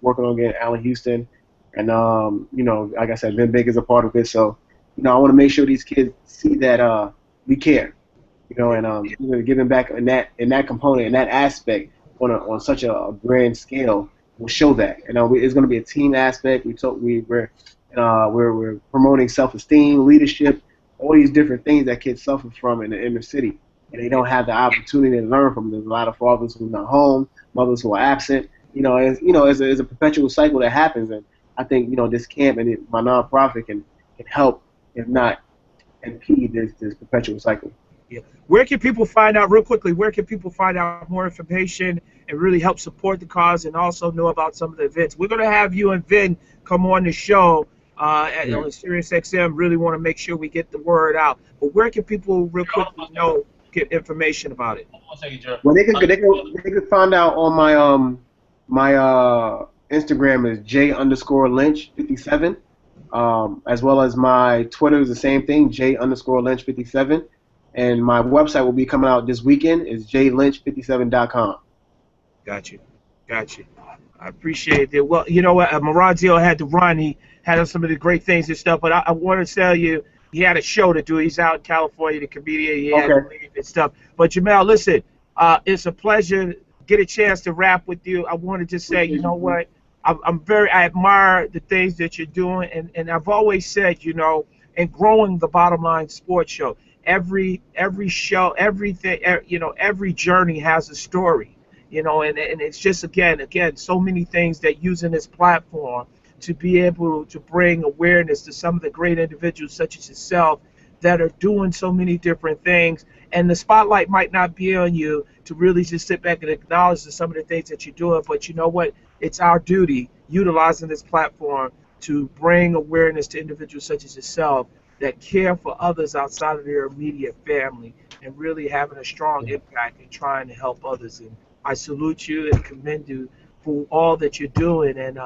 working on getting Allen Houston. And, like I said, Vin Baker's a part of it. So, I want to make sure these kids see that we care, and giving back in that component, in that aspect, on such a grand scale will show that. It's going to be a team aspect. We're promoting self-esteem, leadership, all these different things that kids suffer from in the inner city. And they don't have the opportunity to learn from them. There's a lot of fathers who are not home, mothers who are absent. It's a perpetual cycle that happens. And I think, this camp and my nonprofit can help, if not impede this perpetual cycle. Yeah. Where can people find out, real quickly, where can people find out more information and really help support the cause and also know about some of the events? We're going to have you and Vin come on the show on SiriusXM. Really want to make sure we get the word out. But where can people real quickly get information about it? 1 second, Joe. Well, they can find out on my Instagram is J_Lynch57, as well as my Twitter is the same thing, J_Lynch57, and my website will be coming out this weekend is jlynch57.com. Got you. I appreciate it. Well, you know what, Marazio had to run. He had some of the great things and stuff, but I want to tell you, he had a show to do. He's out in California, the comedian. He had to leave and stuff. But Jamel, listen, it's a pleasure to get a chance to rap with you. I want to just say, you know what? I admire the things that you're doing, and I've always said, in growing the Bottom Line Sports Show, every show, everything, every journey has a story, and it's just again, so many things that using this platform to be able to bring awareness to some of the great individuals such as yourself that are doing so many different things. And the spotlight might not be on you to really just sit back and acknowledge some of the things that you're doing, but you know what? It's our duty utilizing this platform to bring awareness to individuals such as yourself that care for others outside of their immediate family and really having a strong impact in trying to help others. And I salute you and commend you for all that you're doing. And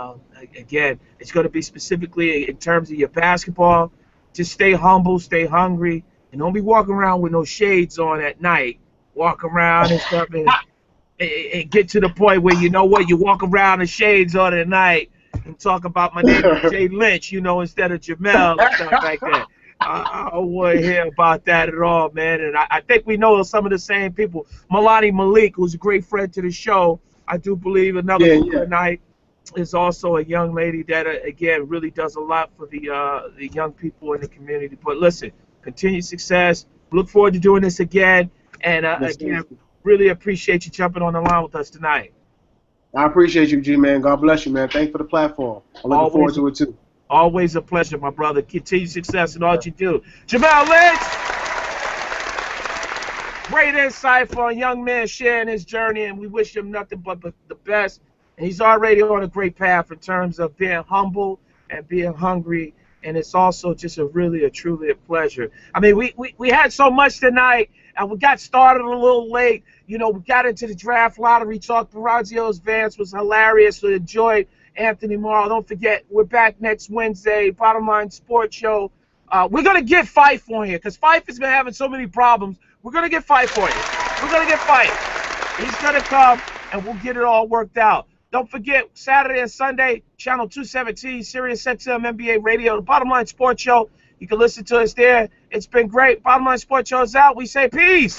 again, it's going to be specifically in terms of your basketball. Just stay humble, stay hungry, and don't be walking around with no shades on at night. Walk around and stuff and get to the point where you know what, you walk around with shades on at night and talk about my name is Jay Lynch, instead of Jamel and stuff like that. I don't want to hear about that at all, man. And I think we know some of the same people. Milani Malik, who's a great friend to the show, I do believe another night is also a young lady that, again, really does a lot for the young people in the community. But listen, continued success. Look forward to doing this again. And, again, really appreciate you jumping on the line with us tonight. I appreciate you, G-Man. God bless you, man. Thanks for the platform. I'm looking forward to it, too. Always a pleasure, my brother. Continued success in all you do. Jamel Lynch! Great insight for a young man sharing his journey, and we wish him nothing but the best. And he's already on a great path in terms of being humble and being hungry, and it's also just truly a pleasure. I mean, we had so much tonight, and we got started a little late. We got into the draft lottery talk. Barazio's Vance was hilarious. We enjoyed Anthony Morrow. Don't forget, we're back next Wednesday, Bottom Line Sports Show. We're going to get Fife on here because Fife has been having so many problems. We're going to get Fife for you. We're going to get Fife. He's going to come, and we'll get it all worked out. Don't forget, Saturday and Sunday, Channel 217, Sirius XM NBA Radio, the Bottom Line Sports Show. You can listen to us there. It's been great. Bottom Line Sports Show is out. We say peace.